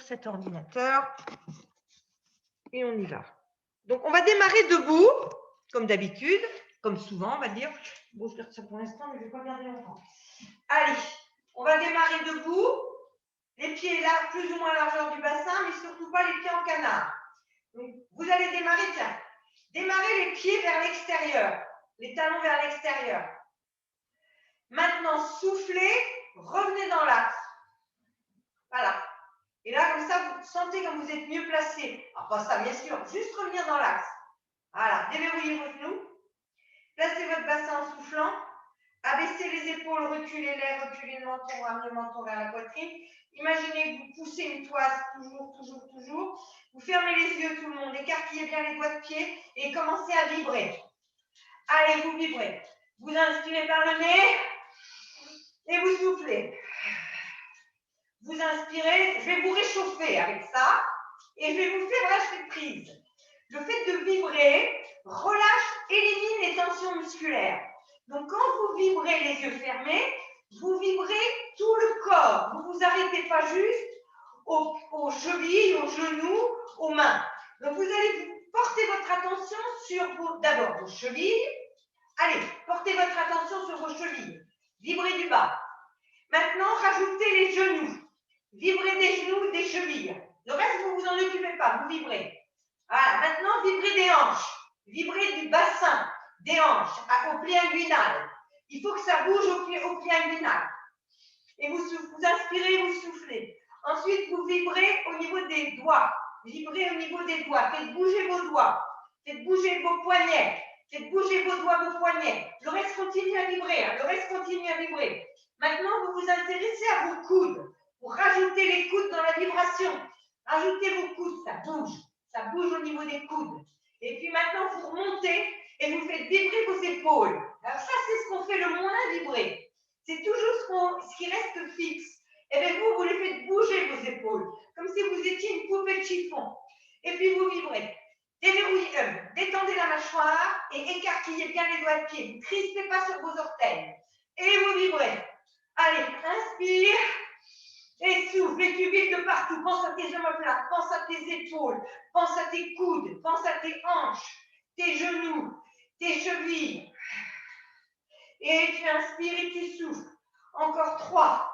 cet ordinateur. Et on y va. Donc, on va démarrer debout, comme d'habitude, comme souvent, on va dire. Bon, je garde ça pour l'instant, mais je ne vais pas garder longtemps. Allez, on va démarrer debout. Les pieds là, plus ou moins à largeur du bassin, mais surtout pas les pieds en canard. Donc, vous allez démarrer, tiens, démarrez les pieds vers l'extérieur, les talons vers l'extérieur. Maintenant, soufflez, revenez dans l'axe. Voilà. Et là, comme ça, vous sentez comme vous êtes mieux placé. Alors, pas ça, bien sûr, juste revenir dans l'axe. Voilà, déverrouillez vos genoux. Placez votre bassin en soufflant. Abaissez les épaules, reculez l'air, reculez le menton, ramenez le menton vers la poitrine. Imaginez que vous poussez une toise, toujours, toujours, toujours. Vous fermez les yeux, tout le monde. Écarquillez bien les doigts de pied et commencez à vibrer. Allez, vous vibrez. Vous inspirez par le nez et vous soufflez. Vous inspirez, je vais vous réchauffer avec ça et je vais vous faire lâcher prise. Le fait de vibrer relâche, élimine les tensions musculaires. Donc, quand vous vibrez les yeux fermés, vous vibrez tout le corps. Vous ne vous arrêtez pas juste aux chevilles, aux genoux, aux mains. Donc, vous allez porter votre attention sur d'abord vos chevilles. Allez, portez votre attention sur vos chevilles. Vibrez du bas. Maintenant, rajoutez les genoux. Vibrez des genoux, des chevilles. Le reste, vous ne vous en occupez pas, vous vibrez. Voilà, maintenant, vibrez des hanches. Vibrez du bassin, des hanches, au pli inguinal. Il faut que ça bouge au pli inguinal. Et vous inspirez, vous soufflez. Ensuite, vous vibrez au niveau des doigts. Vibrez au niveau des doigts. Faites bouger vos doigts. Faites bouger vos poignets. Faites bouger vos doigts, vos poignets. Le reste continue à vibrer. Hein. Le reste continue à vibrer. Maintenant, vous vous intéressez à vos coudes. Pour rajouter les coudes dans la vibration. Rajoutez vos coudes, ça bouge. Ça bouge au niveau des coudes. Et puis maintenant, vous remontez et vous faites vibrer vos épaules. Alors ça, c'est ce qu'on fait le moins vibrer. C'est toujours ce qui reste fixe. Et bien vous les faites bouger vos épaules, comme si vous étiez une poupée de chiffon. Et puis vous vibrez. Déverrouillez, détendez la mâchoire et écarquillez bien les doigts de pied. Ne crispez pas sur vos orteils. Et vous vibrez. Allez, inspire. Et souffle, et tu vibres de partout. Pense à tes omoplates, pense à tes épaules, pense à tes coudes, pense à tes hanches, tes genoux, tes chevilles. Et tu inspires et tu souffles. Encore 3.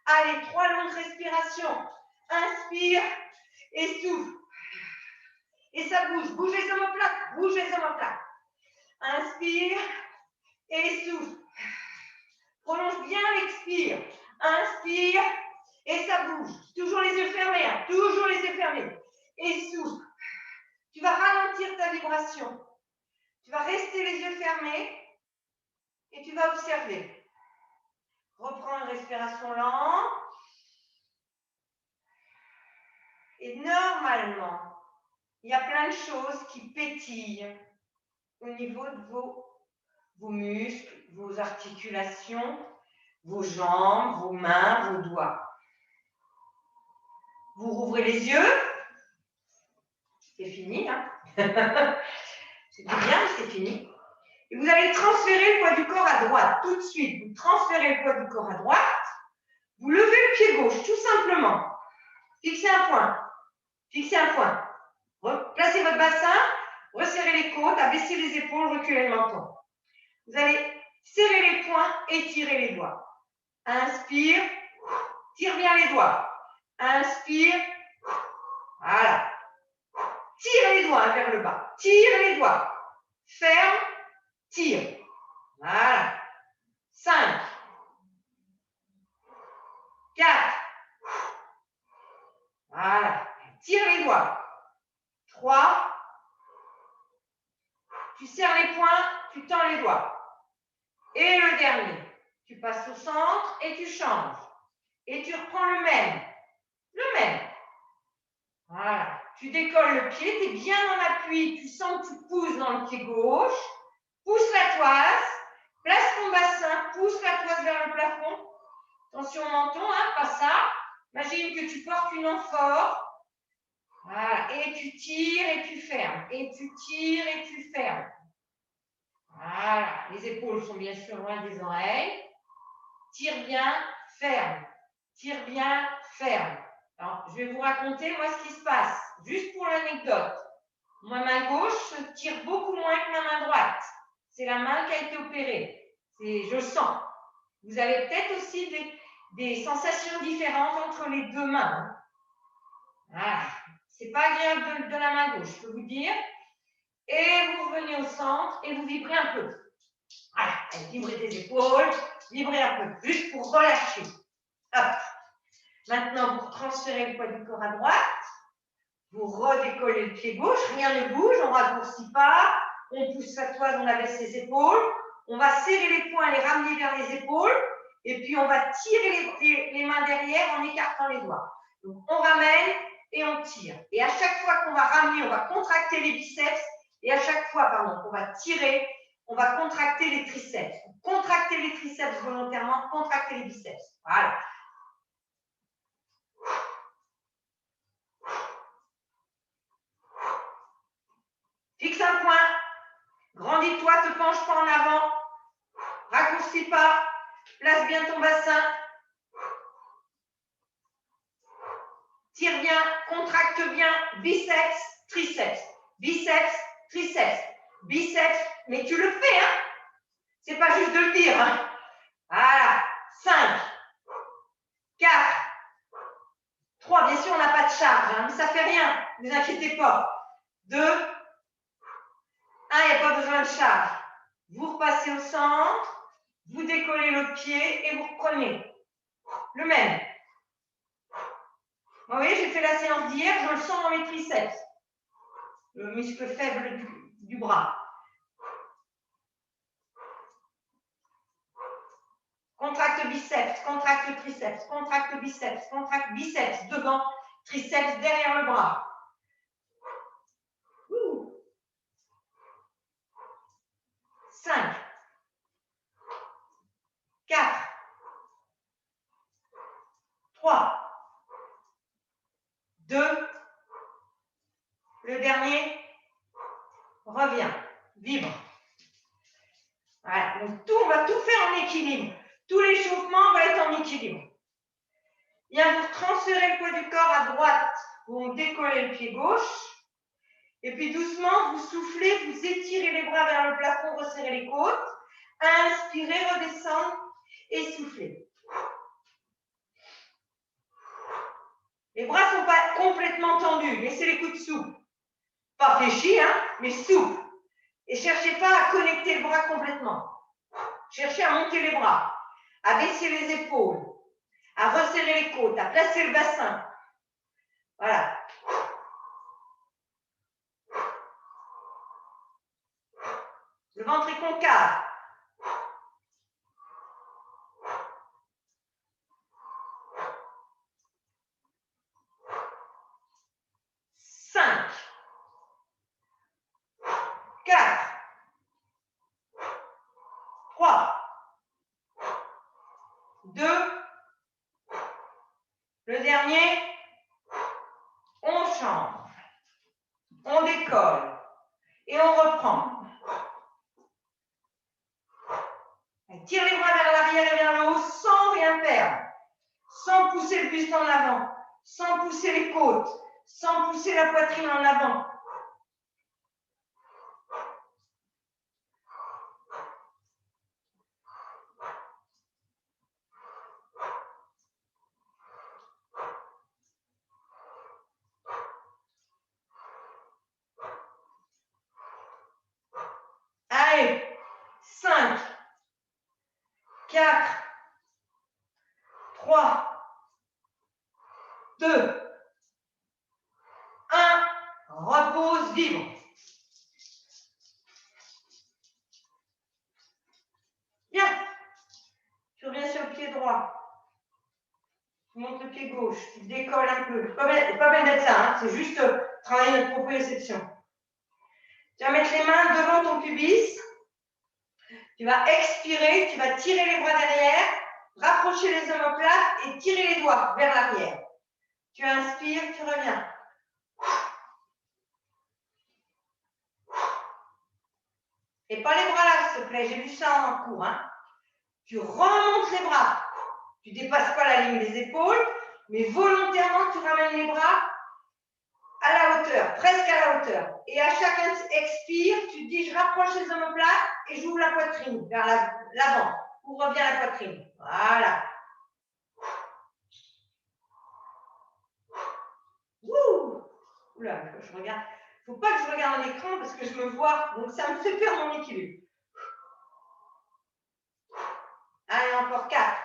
Allez, 3 longues respirations. Inspire et souffle. Et ça bouge. Bouge les omoplates, bouge les omoplates. Inspire et souffle. Prolonge bien l'expire. Inspire. Et ça bouge. Toujours les yeux fermés. Hein. Toujours les yeux fermés. Et souffle. Tu vas ralentir ta vibration. Tu vas rester les yeux fermés. Et tu vas observer. Reprends une respiration lente. Et normalement, il y a plein de choses qui pétillent au niveau de vos muscles, vos articulations, vos jambes, vos mains, vos doigts. Vous rouvrez les yeux. C'est fini, hein. C'était bien, c'est fini. Et vous allez transférer le poids du corps à droite. Tout de suite, vous transférez le poids du corps à droite. Vous levez le pied gauche, tout simplement. Fixez un point. Fixez un point. Placez votre bassin. Resserrez les côtes. Abaissez les épaules. Reculez le menton. Vous allez serrer les poings. Étirer les doigts. Inspire. Tire bien les doigts. Inspire. Voilà. Tire les doigts vers le bas. Tire les doigts. Ferme. Tire. Voilà. 5. 4. Voilà. Tire les doigts. 3. Tu serres les poings, tu tends les doigts. Et le dernier. Tu passes au centre et tu changes. Et tu reprends le même. Le même. Voilà. Tu décolles le pied, tu es bien dans l'appui. Tu sens que tu pousses dans le pied gauche. Pousse la toise. Place ton bassin. Pousse la toise vers le plafond. Attention au menton, hein, pas ça. Imagine que tu portes une amphore. Voilà. Et tu tires et tu fermes. Et tu tires et tu fermes. Voilà. Les épaules sont bien sûr loin des oreilles. Tire bien, ferme. Tire bien, ferme. Alors, je vais vous raconter, moi, ce qui se passe. Juste pour l'anecdote. Ma main gauche tire beaucoup moins que ma main droite. C'est la main qui a été opérée. Je sens. Vous avez peut-être aussi des sensations différentes entre les deux mains. Voilà. C'est pas agréable de la main gauche, je peux vous dire. Et vous revenez au centre et vous vibrez un peu. Voilà, vibrez des épaules, vibrez un peu, juste pour relâcher. Hop. Maintenant, vous transférez le poids du corps à droite. Vous redécollez le pied gauche, rien ne bouge, on ne raccourcit pas, on pousse la toile, on abaisse les épaules, on va serrer les poings, les ramener vers les épaules, et puis on va tirer les mains derrière en écartant les doigts. Donc on ramène et on tire. Et à chaque fois qu'on va ramener, on va contracter les biceps, et à chaque fois, pardon, qu'on va tirer, on va contracter les triceps. Contracter les triceps volontairement, contracter les biceps. Voilà. Fixe un point, grandis-toi, te penche pas en avant, raccourcis pas, place bien ton bassin, tire bien, contracte bien, biceps, triceps, biceps, triceps, biceps, mais tu le fais, hein? C'est pas juste de le dire, hein? Voilà, 5, 4, 3, bien sûr on n'a pas de charge, hein, mais ça fait rien, ne vous inquiétez pas. 2, 1, il n'y a pas besoin de charge. Vous repassez au centre, vous décollez l'autre pied et vous reprenez. Le même. Vous voyez, j'ai fait la séance d'hier, je le sens dans mes triceps. Le muscle faible du bras. Contracte biceps, contracte triceps, contracte biceps, contracte biceps devant, triceps derrière le bras. 5, 4, 3, 2, le dernier, revient, vibre. Voilà, donc on va tout faire en équilibre. Tout l'échauffement va être en équilibre. Bien, vous transférez le poids du corps à droite, vous décollez le pied gauche. Et puis doucement, vous soufflez, vous étirez les bras vers le plafond, resserrez les côtes. Inspirez, redescendre et soufflez. Les bras ne sont pas complètement tendus, laissez les coudes souples. Pas fléchis, hein, mais souples. Et cherchez pas à connecter le bras complètement. Cherchez à monter les bras, à baisser les épaules, à resserrer les côtes, à placer le bassin. Voilà. Le ventre est concave. Cinq, 4, 3, 2, le dernier, on change, on décolle et on reprend. Tire les bras vers l'arrière et vers le haut sans rien perdre, sans pousser le buste en avant, sans pousser les côtes, sans pousser la poitrine en avant. Allez, 5, 4, 3, 2, 1, repose, vibre. Bien, tu reviens sur le pied droit. Tu montes le pied gauche, tu décolles un peu. Pas bien d'être là, hein, c'est juste travailler notre proprioception. Tu vas mettre les mains devant ton pubis. Tu vas expirer, tu vas tirer les bras derrière, rapprocher les omoplates et tirer les doigts vers l'arrière. Tu inspires, tu reviens. Et pas les bras là, s'il te plaît, j'ai vu ça en cours. Hein. Tu remontes les bras. Tu ne dépasses pas la ligne des épaules. mais volontairement, tu ramènes les bras à la hauteur, presque à la hauteur. Et à chaque expire, tu te dis, je rapproche les omoplates et j'ouvre la poitrine vers l'avant. Ouvre bien la poitrine. Voilà. Ouh. Oula, je regarde. Il ne faut pas que je regarde l'écran parce que je me vois, donc ça me fait perdre mon équilibre. Allez, encore 4.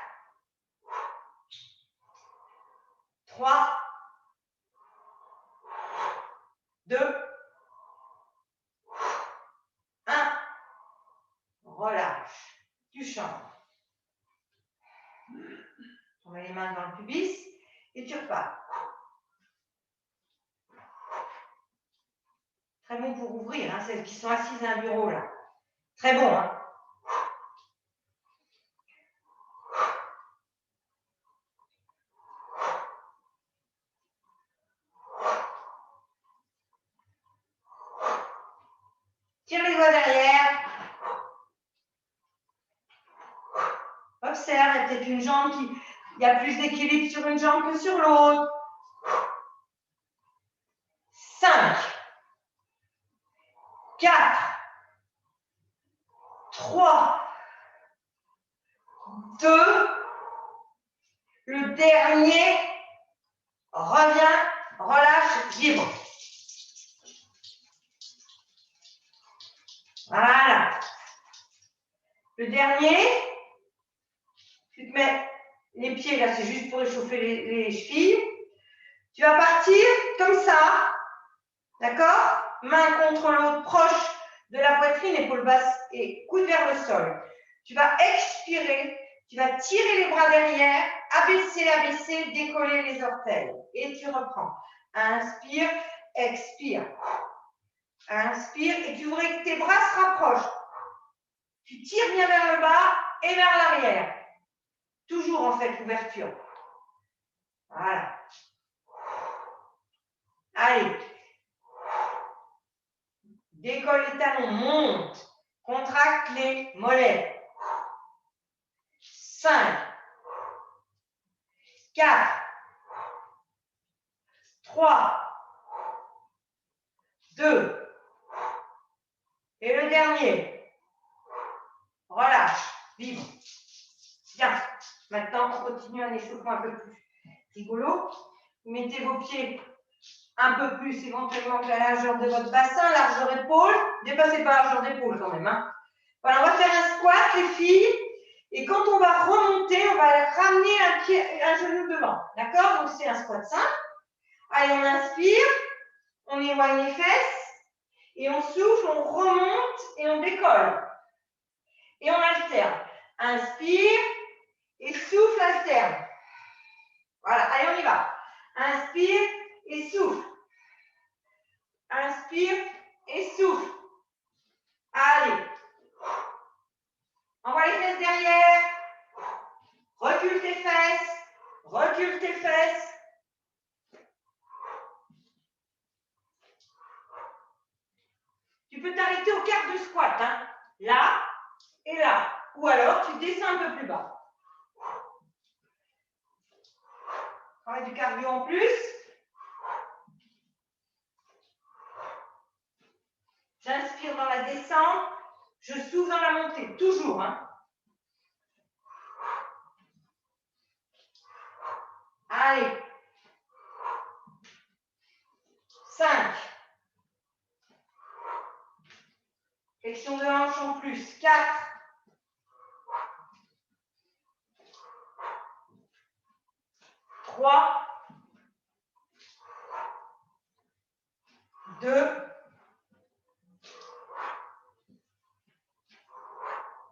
3. 2. 1. Relâche. Tu changes. On met les mains dans le pubis et tu repars. Très bon pour ouvrir, hein, celles qui sont assises à un bureau là. Très bon, hein. Tire les doigts derrière. Observe, il y a peut-être une jambe qui... Il y a plus d'équilibre sur une jambe que sur l'autre. 5. 4. 3. 2. Le dernier. Reviens, relâche, vibre. Voilà. Le dernier, tu te mets les pieds, là c'est juste pour réchauffer les chevilles. Tu vas partir comme ça, d'accord? Main contre l'autre, proche de la poitrine, épaule basse et coude vers le sol. Tu vas expirer, tu vas tirer les bras derrière, abaisser, décoller les orteils. Et tu reprends. Inspire, expire. Inspire et tu voudrais que tes bras se rapprochent. Tu tires bien vers le bas et vers l'arrière. Toujours en fait l'ouverture. Voilà. Allez. Décolle les talons, monte. Contracte les mollets. 5, 4, 3, 2. Et le dernier. Relâche. Vibre. Bien. Maintenant, on continue un échauffement un peu plus rigolo. Vous mettez vos pieds un peu plus éventuellement que la largeur de votre bassin, largeur épaule. Dépassez pas la largeur d'épaule quand même. Hein. Voilà, on va faire un squat, les filles. Et quand on va remonter, on va ramener un genou devant. D'accord? Donc, c'est un squat simple. Allez, on inspire. On éloigne les fesses. Et on souffle, on remonte et on décolle. Et on alterne. Inspire et souffle, alterne. Voilà, allez, on y va. Inspire et souffle. Inspire et souffle. Allez. Envoie les fesses derrière. Recule tes fesses. Recule tes fesses. Tu peux t'arrêter au quart du squat. Hein. Là et là. Ou alors, tu descends un peu plus bas. Travaille du cardio en plus. J'inspire dans la descente. Je souffle dans la montée. Toujours. Hein. Allez. 5. Flexion de hanche en plus. 4. 3. 2.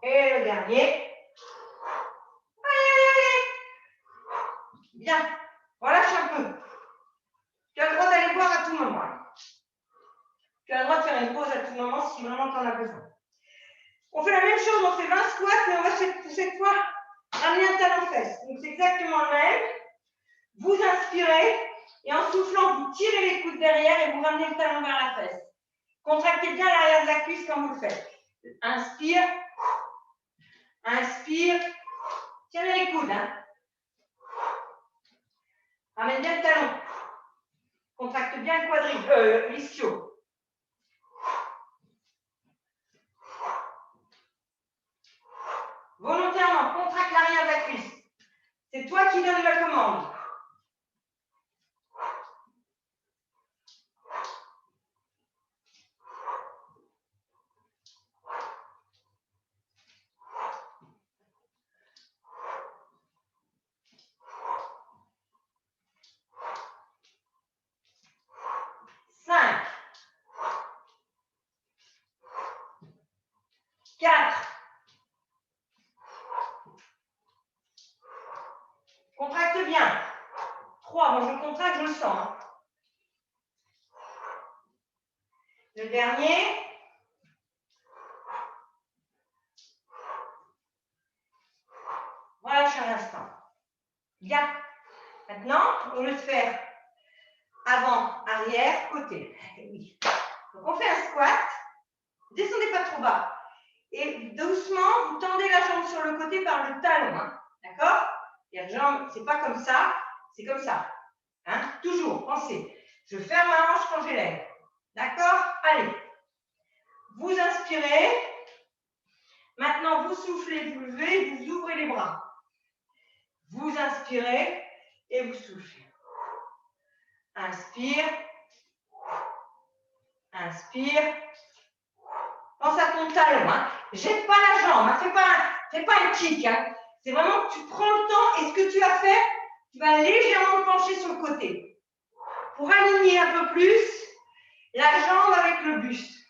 Et le dernier. Allez. Bien. Relâche un peu. Tu as le droit d'aller boire à tout moment. Tu as le droit de faire une pause à tout moment si vraiment tu en as besoin. On fait la même chose, on fait 20 squats, mais on va cette fois ramener un talon-fesse. Donc c'est exactement le même. Vous inspirez et en soufflant, vous tirez les coudes derrière et vous ramenez le talon vers la fesse. Contractez bien l'arrière de la cuisse quand vous le faites. Inspire. Inspire. Tirez les coudes. Hein. Ramène bien le talon. Contracte bien le l'ischio. Volontairement, contracte l'arrière de la cuisse. C'est toi qui donnes la commande. Cinq. 4. Contracte bien. 3. Bon, je contracte, je le sens. Hein. Le dernier. Relâche un instant. Bien. Maintenant, au lieu de faire avant, arrière, côté. Oui. Donc, on fait un squat. Descendez pas trop bas. Et doucement, vous tendez la jambe sur le côté par le talon. Hein. D'accord? La jambe, c'est pas comme ça, c'est comme ça. Hein? Toujours, pensez. Je ferme ma hanche quand j'élève. D'accord? Allez. Vous inspirez. Maintenant, vous soufflez, vous levez, vous ouvrez les bras. Vous inspirez et vous soufflez. Inspire. Inspire. Pense à ton talon. Hein. Jette pas la jambe. Hein. Fais pas un kick. Hein. C'est vraiment que tu prends le temps et ce que tu vas faire, tu vas légèrement pencher sur le côté. Pour aligner un peu plus la jambe avec le buste.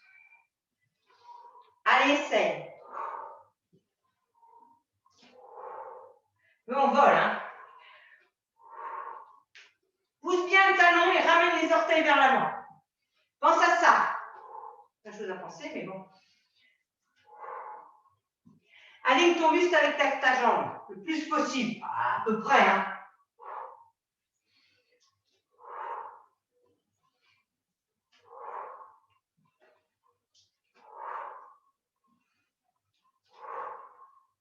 Allez, essaye. Mais on vole. Hein. Pousse bien le talon et ramène les orteils vers l'avant. Pense à ça. Pas chose à penser, mais bon. Aligne ton buste avec ta jambe, le plus possible. À peu près. Hein.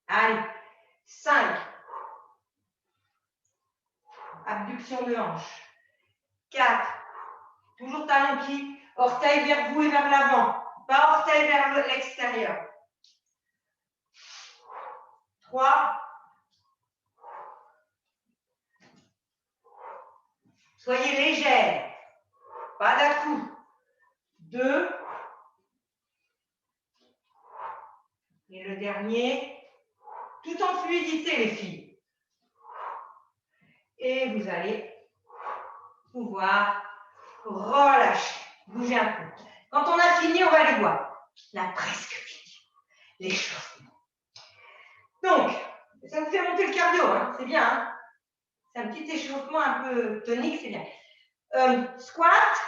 Allez. 5. Abduction de hanche. 4. Toujours talon qui, orteil vers vous et vers l'avant. Pas orteil vers l'extérieur. 3. Soyez légère. Pas d'à-coup. 2. Et le dernier. Tout en fluidité, les filles. Et vous allez pouvoir relâcher. Bouger un peu. Quand on a fini, on va aller voir. On a presque fini. L'échauffement. Donc, ça vous fait monter le cardio, hein, c'est bien. Hein, c'est un petit échauffement un peu tonique, c'est bien. Squat,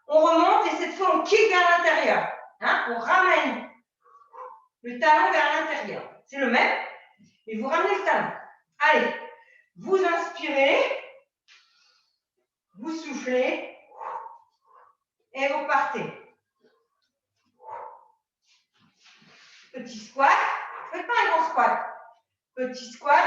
on remonte et cette fois on kick vers l'intérieur. Hein, on ramène le talon vers l'intérieur. C'est le même, mais vous ramenez le talon. Allez, vous inspirez, vous soufflez et vous partez. Petit squat, faites pas un grand squat. Petit squat.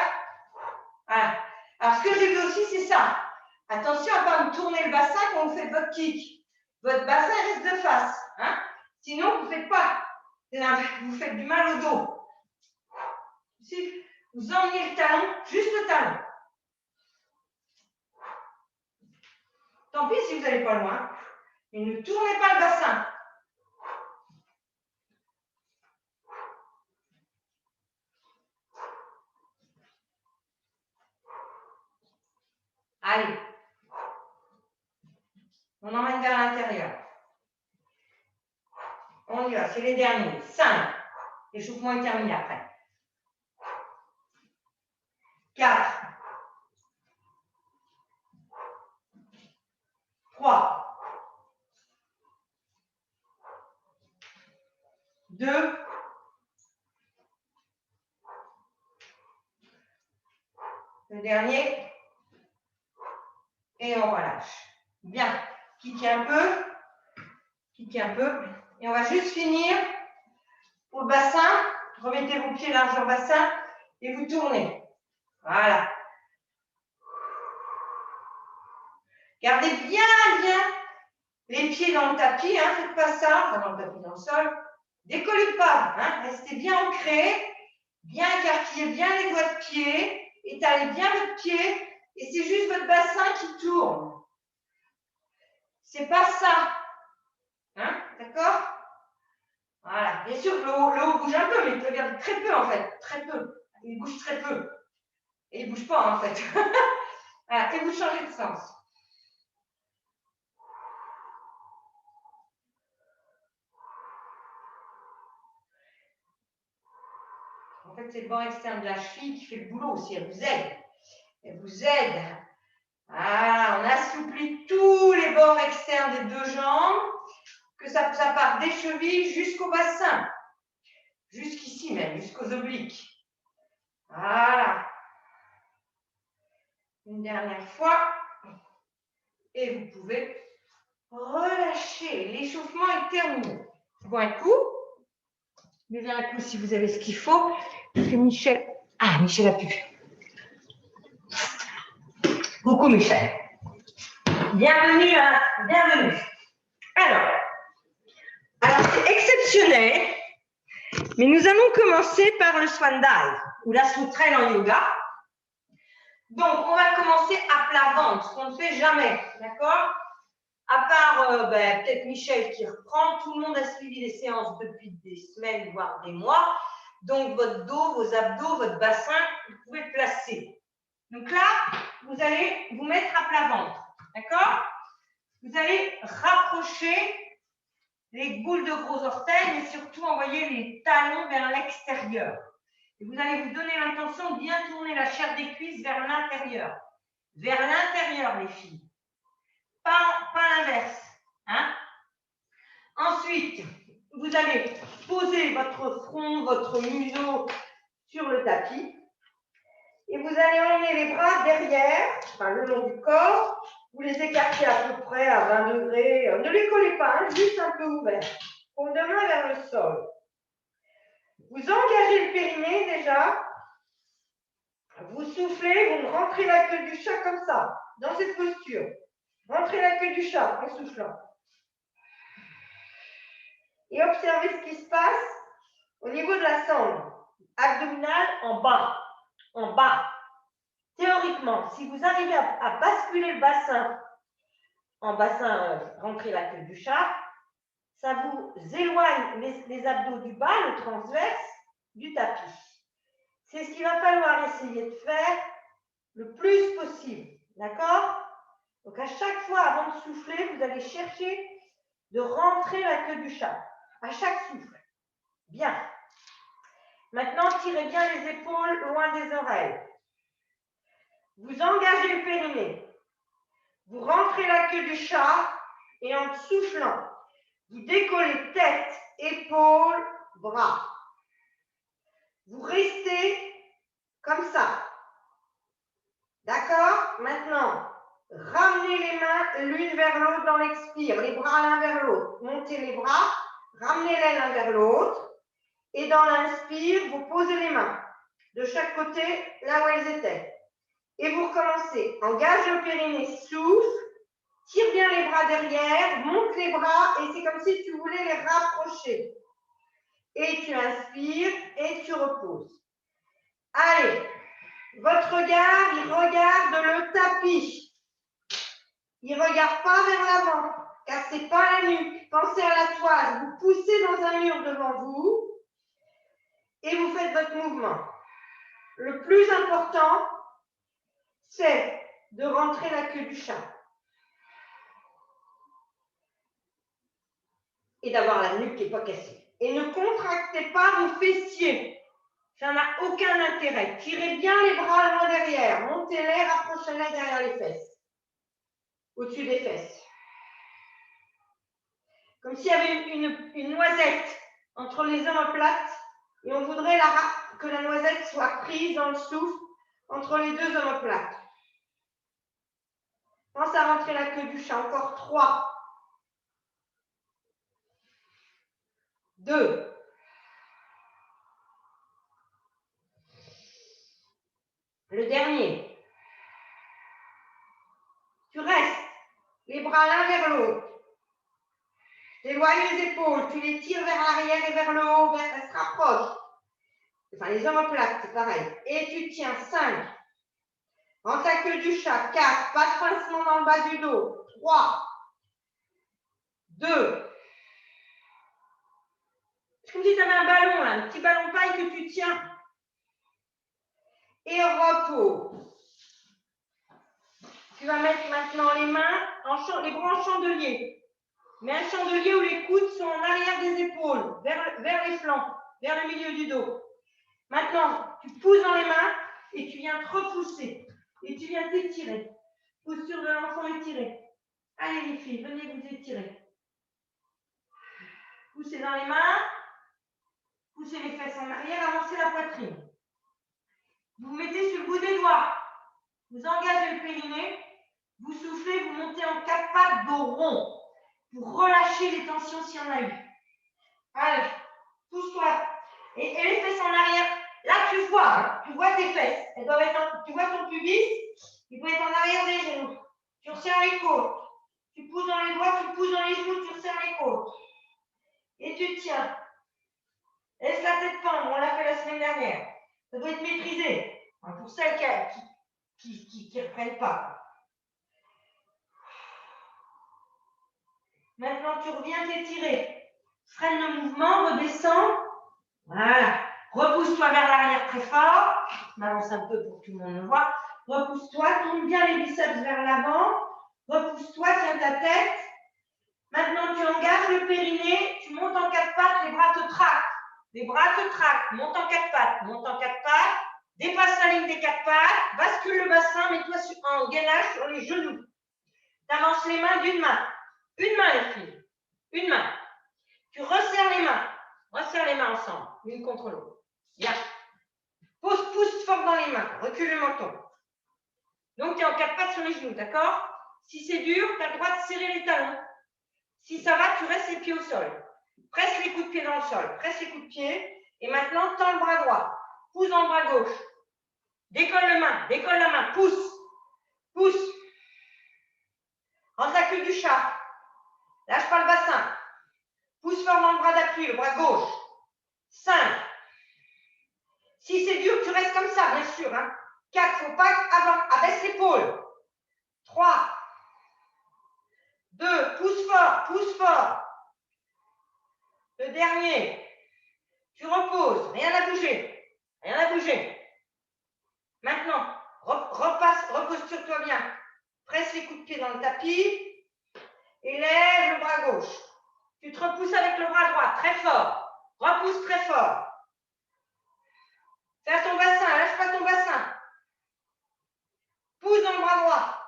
Voilà. Alors ce que j'ai vu aussi, c'est ça. Attention à ne pas tourner le bassin quand vous faites votre kick. Votre bassin reste de face. Hein? Sinon, vous ne faites pas. Vous faites du mal au dos. Si vous emmenez le talon, juste le talon. Tant pis si vous n'allez pas loin. Mais ne tournez pas le bassin. Allez. On emmène vers l'intérieur. On y va, c'est les derniers. 5. L'échauffement est terminé après. 4. 3. 2. Le dernier. Et on relâche. Bien. Kickez un peu. Kickez un peu. Et on va juste finir pour le bassin. Remettez vos pieds largeur bassin et vous tournez. Voilà. Gardez bien les pieds dans le tapis, hein, faites pas ça, enfin dans le tapis, dans le sol. Décollez pas, hein, restez bien ancrés, bien écarquillez bien les doigts de pied, étalez bien votre pied, et c'est juste votre bassin qui tourne. C'est pas ça, hein, d'accord? Voilà, bien sûr le haut bouge un peu, mais regarde, très peu en fait, très peu. Il bouge très peu. Et il ne bouge pas en fait. Voilà, et vous changez de sens. En fait, c'est le bord externe de la cheville qui fait le boulot aussi. Elle vous aide. Elle vous aide. Voilà, on assouplit tous les bords externes des deux jambes, que ça part des chevilles jusqu'au bassin. Jusqu'ici même, jusqu'aux obliques. Voilà. Une dernière fois. Et vous pouvez relâcher. L'échauffement est terminé. Je bois un coup. Buvez un coup si vous avez ce qu'il faut. Parce que Michel... Ah, Michel a pu. Coucou Michel. Bienvenue, bienvenue. Alors c'est exceptionnel, mais nous allons commencer par le Swan Dive, ou la sauterelle en yoga. Donc, on va commencer à plat ventre, ce qu'on ne fait jamais, d'accord? À part peut-être Michel qui reprend, tout le monde a suivi les séances depuis des semaines, voire des mois. Donc, votre dos, vos abdos, votre bassin, vous pouvez le placer. Donc là, vous allez vous mettre à plat ventre, d'accord? Vous allez rapprocher les boules de gros orteils, mais surtout envoyer les talons vers l'extérieur. Et vous allez vous donner l'intention de bien tourner la chair des cuisses vers l'intérieur. Vers l'intérieur, les filles. Pas l'inverse. Hein? Ensuite, vous allez poser votre front, votre museau sur le tapis. Et vous allez emmener les bras derrière, enfin le long du corps. Vous les écartez à peu près à 20 degrés. Ne les collez pas, hein, juste un peu ouvert. Paume de main vers le sol. Vous engagez le périnée déjà. Vous soufflez, vous rentrez la queue du chat comme ça, dans cette posture. Rentrez la queue du chat en soufflant. Et observez ce qui se passe au niveau de la sangle abdominale en bas. En bas. Théoriquement, si vous arrivez à basculer le bassin en bassin, rentrez la queue du chat, ça vous éloigne les abdos du bas, le transverse, du tapis. C'est ce qu'il va falloir essayer de faire le plus possible. D'accord? Donc, à chaque fois, avant de souffler, vous allez chercher de rentrer la queue du chat. À chaque souffle. Bien. Maintenant, tirez bien les épaules loin des oreilles. Vous engagez le périnée. Vous rentrez la queue du chat et en soufflant, vous décollez tête, épaules, bras. Vous restez comme ça. D'accord? Maintenant, ramenez les mains l'une vers l'autre dans l'expire, les bras l'un vers l'autre. Montez les bras, ramenez-les l'un vers l'autre. Et dans l'inspire, vous posez les mains de chaque côté là où elles étaient. Et vous recommencez. Engage le périnée, souffle, tire bien les bras derrière, monte les bras et c'est comme si tu voulais les rapprocher. Et tu inspires et tu reposes. Allez, votre regard, il regarde le tapis. Il ne regarde pas vers l'avant, car ce n'est pas la nuque. Pensez à la toile. Vous poussez dans un mur devant vous et vous faites votre mouvement. Le plus important, c'est de rentrer la queue du chat. Et d'avoir la nuque qui n'est pas cassée. Et ne contractez pas vos fessiers. Ça n'a aucun intérêt. Tirez bien les bras loin derrière. Montez-les, rapprochez-les derrière les fesses. Au-dessus des fesses. Comme s'il y avait une noisette entre les omoplates. Et on voudrait que la noisette soit prise dans le souffle entre les deux omoplates. Pense à rentrer la queue du chat. Encore 3. 2. Le dernier. Tu restes. Les bras l'un vers l'autre. Tu éloignes les épaules, tu les tires vers l'arrière et vers le haut, elles se rapprochent. Enfin, les omoplates, c'est pareil. Et tu tiens 5. En ta queue du chat, 4. Pas de pincement dans le bas du dos. 3. 2. C'est comme si tu avais un ballon, là, un petit ballon paille que tu tiens. Et repos. Tu vas mettre maintenant les mains, les bras en chandelier. Mais un chandelier où les coudes sont en arrière des épaules, vers les flancs, vers le milieu du dos. Maintenant, tu pousses dans les mains et tu viens te repousser. Et tu viens t'étirer. Posture de l'enfant étirée. Allez les filles, venez vous étirer. Poussez dans les mains. Poussez les fesses en arrière, avancez la poitrine. Vous vous mettez sur le bout des doigts. Vous engagez le périnée. Vous soufflez, vous montez en 4 pattes, dos rond. Pour relâcher les tensions s'il y en a eu. Allez, pousse-toi. Et les fesses en arrière. Là, tu vois tes fesses. Elles doivent être tu vois ton pubis, il peut être en arrière des genoux. Tu resserres les côtes. Tu pousses dans les doigts, tu pousses dans les genoux, tu resserres les côtes. Et tu tiens. Laisse la tête pendre, on l'a fait la semaine dernière. Ça doit être maîtrisé. Pour celles qui ne reprennent pas. Maintenant, tu reviens t'étirer. Freine le mouvement, redescends. Voilà. Repousse-toi vers l'arrière très fort. Je m'avance un peu pour que tout le monde le voit. Repousse-toi, tourne bien les biceps vers l'avant. Repousse-toi, tiens ta tête. Maintenant, tu engages le périnée. Tu montes en 4 pattes, les bras te traquent. Les bras te traquent. Monte en 4 pattes. Monte en 4 pattes. Dépasse la ligne des 4 pattes. Bascule le bassin. Mets-toi en gainage sur les genoux. Tu avances les mains d'une main. Une main, les filles. Une main. Tu resserres les mains. Resserre les mains ensemble, l'une contre l'autre. Bien. Pousse fort dans les mains. Recule le menton. Donc, tu es en 4 pattes sur les genoux, d'accord? Si c'est dur, tu as le droit de serrer les talons. Si ça va, tu restes les pieds au sol. Presse les coups de pied dans le sol. Presse les coups de pied. Et maintenant, tends le bras droit. Pousse dans le bras gauche. Décolle la main. Pousse. Pousse. Rentre la queue du chat. Lâche pas le bassin. Pousse fort dans le bras d'appui, le bras gauche. 5. Si c'est dur, tu restes comme ça, bien sûr. 4, faut pas abaisse l'épaule. 3. 2, pousse fort. Le dernier. Tu reposes, rien à bouger. Maintenant, repose-toi bien. Presse les coups de pied dans le tapis et lève le bras gauche. Tu te repousses avec le bras droit, très fort. Repousse très fort. Fais ton bassin, lâche pas ton bassin. Pousse dans le bras droit.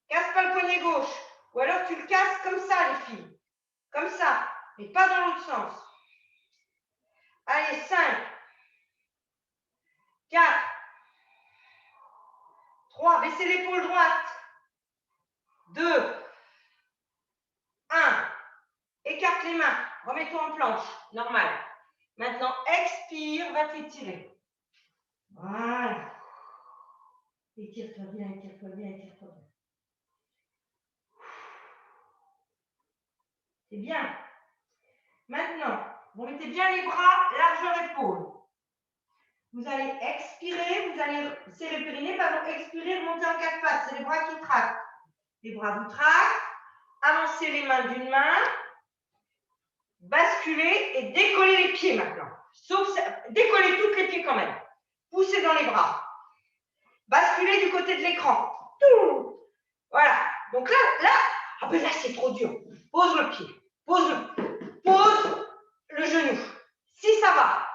Casse pas le poignet gauche. Ou alors tu le casses comme ça, les filles. Comme ça, mais pas dans l'autre sens. Allez, 5, 4, 3, baissez l'épaule droite. 2, 1. Écarte les mains. Remets-toi en planche. Normal. Maintenant, expire, va t'étirer. Voilà. Étire-toi bien. C'est bien. Maintenant, vous mettez bien les bras, largeur épaule. Vous allez expirer, vous allez serrer le périnée, pardon, expirer, remonter en 4 pattes. C'est les bras qui traquent. Les bras vous traquent. Avancez les mains d'une main. Basculez et décollez les pieds maintenant. Décollez tous les pieds quand même. Poussez dans les bras. Basculez du côté de l'écran. Voilà. Donc là, ah ben là c'est trop dur. Pose le pied. Pose le genou. Si ça va,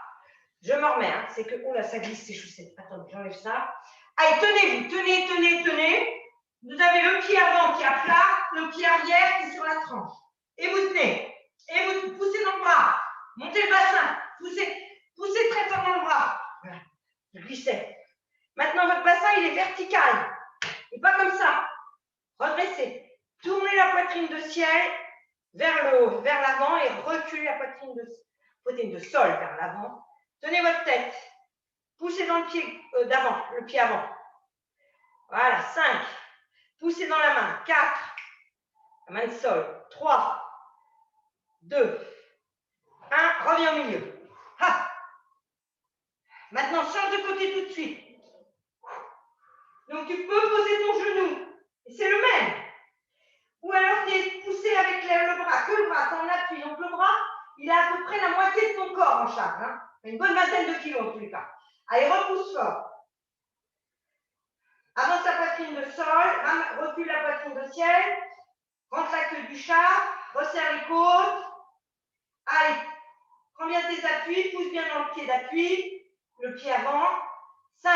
je me remets. C'est que, oh là, ça glisse ces chaussettes. Attends, j'enlève ça. Allez, tenez-vous. Tenez. Vous avez le pied avant qui est à plat, le pied arrière qui est sur la tranche. Et vous tenez. Et vous poussez dans le bras. Montez le bassin. Poussez très fort dans le bras. Voilà. Vous glissez. Maintenant, votre bassin, il est vertical. Et pas comme ça. Redressez. Tournez la poitrine de ciel vers le haut, vers l'avant et reculez la poitrine de sol vers l'avant. Tenez votre tête. Poussez dans le pied d'avant, le pied avant. Voilà, 5. Poussez dans la main. 4. La main de sol. 3, 2, 1. Reviens au milieu. Ha. Maintenant, change de côté tout de suite. Donc, tu peux poser ton genou. Et c'est le même. Ou alors, tu es poussé avec le bras. Que le bras, ton appui. Donc, le bras, il a à peu près la moitié de ton corps en charge. Hein. Une bonne vingtaine de kilos en tous les cas. Allez, repousse fort. Avance la poitrine de sol. Recule la poitrine de ciel. Rentre la queue du chat. Resserre les côtes. Allez, prends bien tes appuis. Pousse bien dans le pied d'appui. Le pied avant. 5,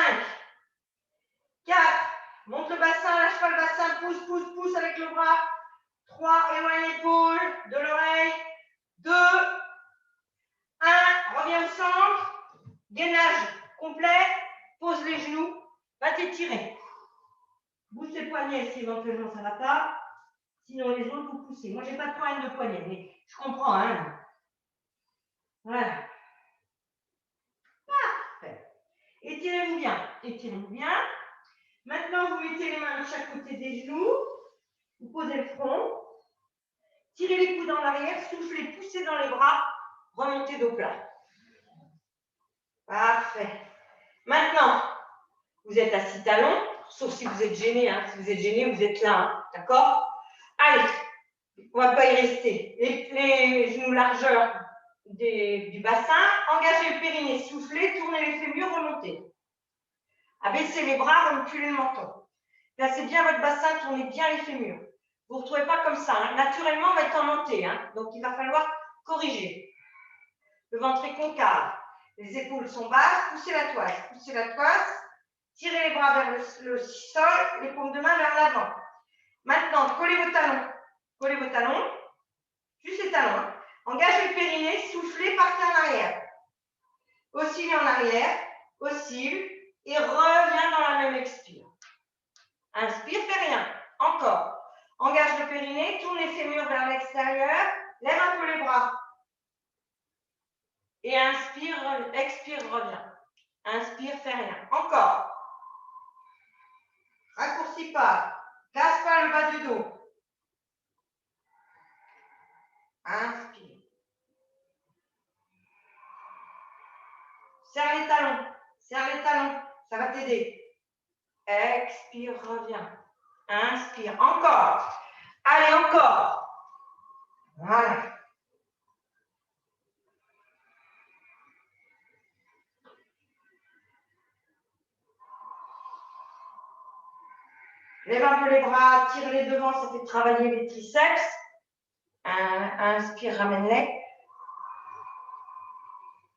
4, monte le bassin, lâche pas le bassin, pousse, pousse, pousse avec le bras. 3, éloigne l'épaule de l'oreille. 2, 1, reviens au centre. Gainage complet. Pose les genoux. Va t'étirer. Bouge tes poignets si éventuellement ça ne va pas. Sinon, les autres, vous poussez. Moi, je n'ai pas de problème de poignet, mais je comprends. Hein. Voilà. Parfait. Étirez-vous bien. Étirez-vous bien. Maintenant, vous mettez les mains de chaque côté des genoux. Vous posez le front. Tirez les coudes en arrière. Soufflez, poussez dans les bras. Remontez dos plat. Parfait. Maintenant, vous êtes assis talon. Sauf si vous êtes gêné. Hein. Si vous êtes gêné, vous êtes là. Hein. D'accord? Allez, on ne va pas y rester. Les genoux largeur du bassin. Engagez le périnée. Soufflez. Tournez les fémurs. Remontez. Abaissez les bras. Reculez le menton. Placez bien votre bassin, tournez bien les fémurs. Vous ne retrouvez pas comme ça. Hein. Naturellement, on va être en montée. Hein. Donc, il va falloir corriger. Le ventre est concave. Les épaules sont basses. Poussez la toise. Poussez la toise. Tirez les bras vers le sol. Les paumes de main vers l'avant. Maintenant, collez vos talons. Collez vos talons. Juste les talons. Hein. Engagez le périnée. Soufflez, partez en arrière. Oscillez en arrière. Oscille. Et reviens dans la même expire. Inspire, fais rien. Encore. Engage le périnée, tourne les fémurs vers l'extérieur, lève un peu les bras. Et inspire, expire, reviens. Inspire, fais rien. Encore. Raccourcis pas. Casse pas le bas du dos. Inspire. Serre les talons. Serre les talons. Ça va t'aider. Expire, reviens. Inspire. Encore. Allez, encore. Voilà. Lève un peu les bras, tire-les devant, ça fait travailler les triceps. Inspire, ramène-les.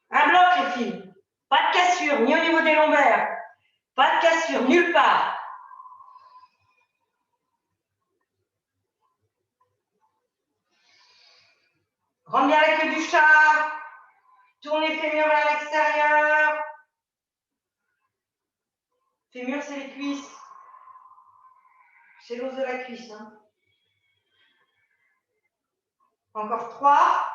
Un bloc, les filles. Pas de cassure, ni au niveau des lombaires. Pas de cassure, nulle part. Rentre bien la queue du chat. Tourne les fémurs vers l'extérieur. Fémur, c'est les cuisses. C'est l'os de la cuisse. Hein. Encore 3.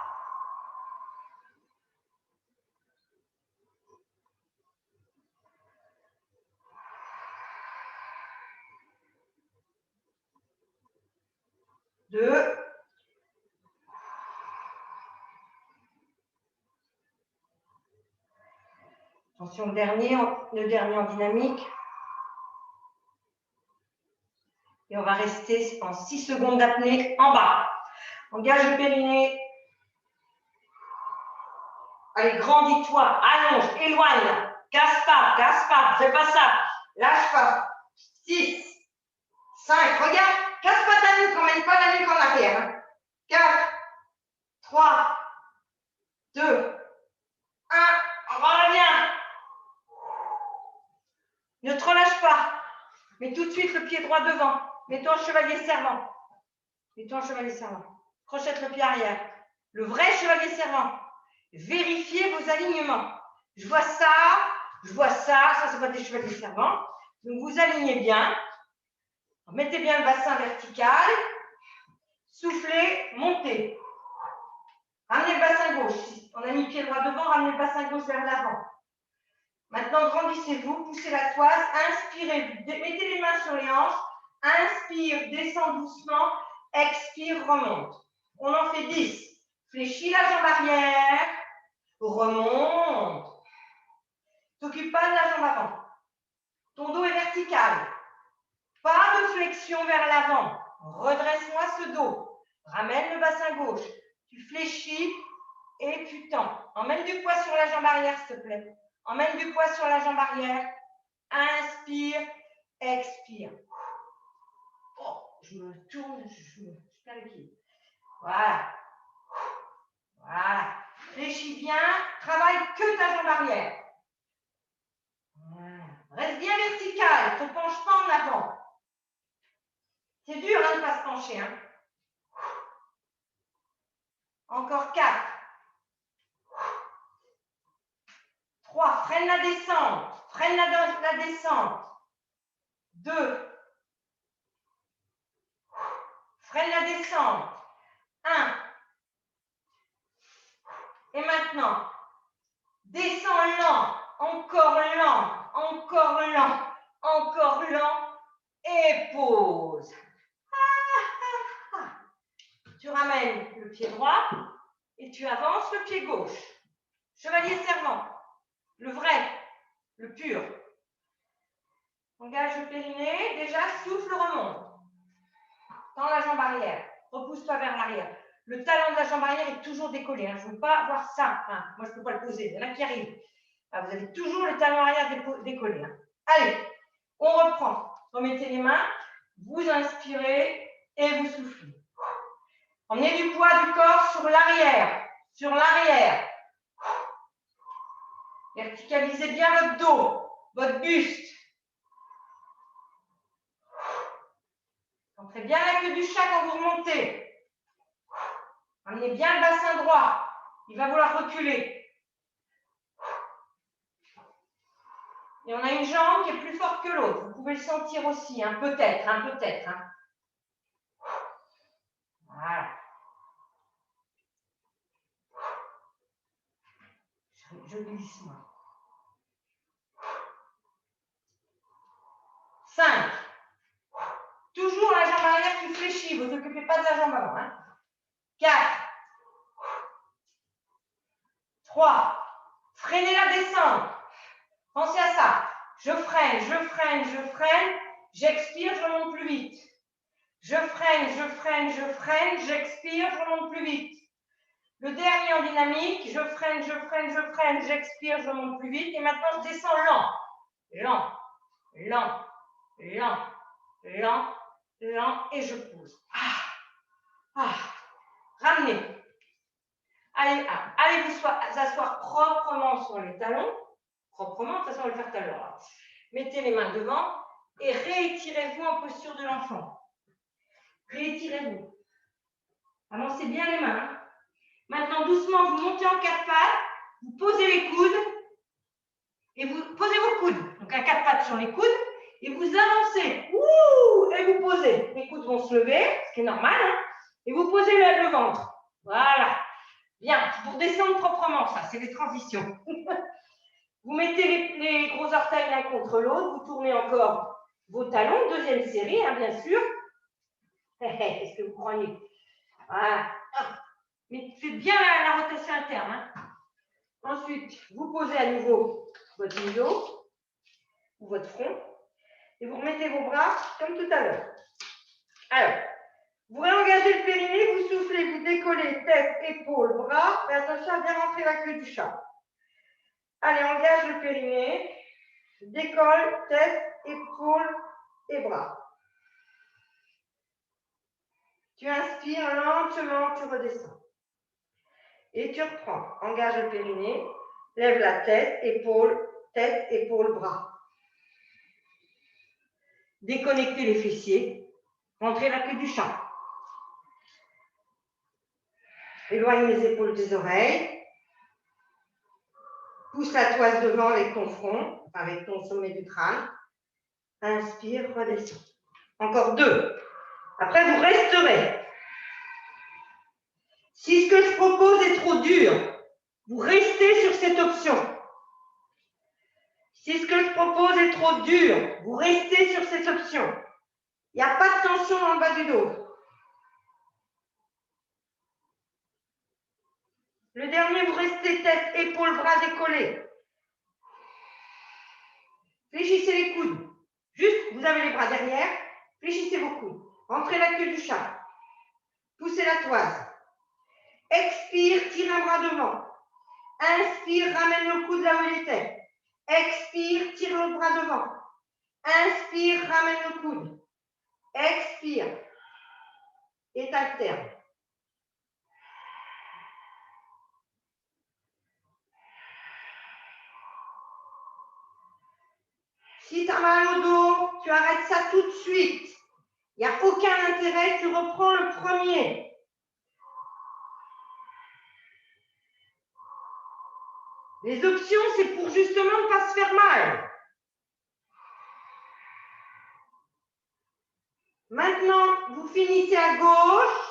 Deux. Attention, le dernier en dynamique. Et on va rester en 6 secondes d'apnée en bas. Engage le périnée. Allez, grandis-toi, allonge, éloigne. Casse pas, fais pas ça. Lâche pas. 6, 5, regarde, casse pas ta nuque, emmène pas la nuque en arrière. Hein. 4, 3, 2, 1, reviens. Ne te relâche pas. Mets tout de suite le pied droit devant. Mets-toi en chevalier servant. Mets-toi en chevalier servant. Crochette le pied arrière. Le vrai chevalier servant. Vérifiez vos alignements. Je vois ça, ça c'est pas des chevaliers servants. Donc vous alignez bien. Mettez bien le bassin vertical. Soufflez, montez. Ramenez le bassin gauche. On a mis le pied droit devant, ramenez le bassin gauche vers l'avant. Maintenant, grandissez-vous, poussez la toise, inspirez, mettez les mains sur les hanches, inspire, descend doucement, expire, remonte. On en fait 10. Fléchis la jambe arrière, remonte. T'occupe pas de la jambe avant. Ton dos est vertical. Pas de flexion vers l'avant. Redresse-moi ce dos. Ramène le bassin gauche. Tu fléchis et tu tends. Emmène du poids sur la jambe arrière, s'il te plaît. Emmène du poids sur la jambe arrière. Inspire, expire. Oh, je me tourne, je perds le pied. Voilà. Voilà. Fléchis bien. Travaille que ta jambe arrière. Voilà. Reste bien vertical. Ne te penche pas en avant. C'est dur hein, de ne pas se pencher. Hein. Encore 4. 3. Freine la descente. Freine la descente. 2. Freine la descente. 1. Et maintenant, descends lent. Encore lent. Encore lent. Encore lent. Et pause. Tu ramènes le pied droit et tu avances le pied gauche. Chevalier servant. Le vrai, le pur. Engage le périnée. Déjà, souffle, remonte. Tends la jambe arrière. Repousse-toi vers l'arrière. Le talon de la jambe arrière est toujours décollé. Hein. Je ne veux pas avoir ça. Hein. Moi, je ne peux pas le poser. Il y en a qui arrivent. Ah, vous avez toujours le talon arrière décollé. Hein. Allez, on reprend. Remettez les mains. Vous inspirez et vous soufflez. Emmenez du poids du corps sur l'arrière. Sur l'arrière. Verticalisez bien votre dos, votre buste. Entrez bien la queue du chat quand vous remontez. Amenez bien le bassin droit. Il va vouloir reculer. Et on a une jambe qui est plus forte que l'autre. Vous pouvez le sentir aussi, hein, peut-être, hein, peut-être. Hein. Voilà. Je glisse, moi. 5. Toujours la jambe arrière qui fléchit. Vous ne vous occupez pas de la jambe avant. Hein. 4. 3. Freinez la descente. Pensez à ça. Je freine, je freine, je freine. J'expire, je monte plus vite. Je freine, je freine, je freine. J'expire, je monte plus vite. Le dernier en dynamique. Je freine, je freine, je freine. J'expire, je monte plus vite. Et maintenant, je descends lent. Lent, lent, lent, lent, lent. Et je pose. Ramenez. Allez vous asseoir proprement sur les talons. Proprement, de toute façon, on va le faire tout à l'heure. Mettez les mains devant et réétirez-vous en posture de l'enfant. Réétirez-vous. Avancez bien les mains. Hein. Maintenant, doucement, vous montez en 4 pattes. Vous posez les coudes. Et vous posez vos coudes. Donc, à 4 pattes sur les coudes. Et vous avancez. Ouh, et vous posez. Les coudes vont se lever, ce qui est normal. Hein. Et vous posez le ventre. Voilà. Bien, pour descendre proprement, ça, c'est les transitions. Vous mettez les gros orteils l'un contre l'autre, vous tournez encore vos talons, deuxième série, hein, bien sûr. Est-ce que vous croyez? Voilà. Mais faites bien la rotation interne. Hein. Ensuite, vous posez à nouveau votre museau ou votre front et vous remettez vos bras comme tout à l'heure. Alors, vous réengagez le périnée, vous soufflez, vous décollez tête, épaules, bras. Mais attention à bien rentrer la queue du chat. Allez, engage le périnée. Décolle, tête, épaules et bras. Tu inspires lentement, tu redescends. Et tu reprends. Engage le périnée. Lève la tête, épaules, bras. Déconnectez les fessiers. Rentrez la queue du chat. Éloigne les épaules des oreilles. Pousse la toise devant avec ton front, avec ton sommet du crâne. Inspire, redescends. Encore 2. Après, vous resterez. Si ce que je propose est trop dur, vous restez sur cette option. Si ce que je propose est trop dur, vous restez sur cette option. Il n'y a pas de tension dans le bas du dos. Le dernier, vous restez tête, épaules, bras décollés. Fléchissez les coudes. Juste, vous avez les bras derrière. Fléchissez vos coudes. Rentrez la queue du chat. Poussez la toise. Expire, tire un bras devant. Inspire, ramène le coude là où il était. Expire, tire l'autre bras devant. Inspire, ramène le coude. Expire. Et alterne. Si tu as mal au dos, tu arrêtes ça tout de suite. Il n'y a aucun intérêt, tu reprends le premier. Les options, c'est pour justement ne pas se faire mal. Maintenant, vous finissez à gauche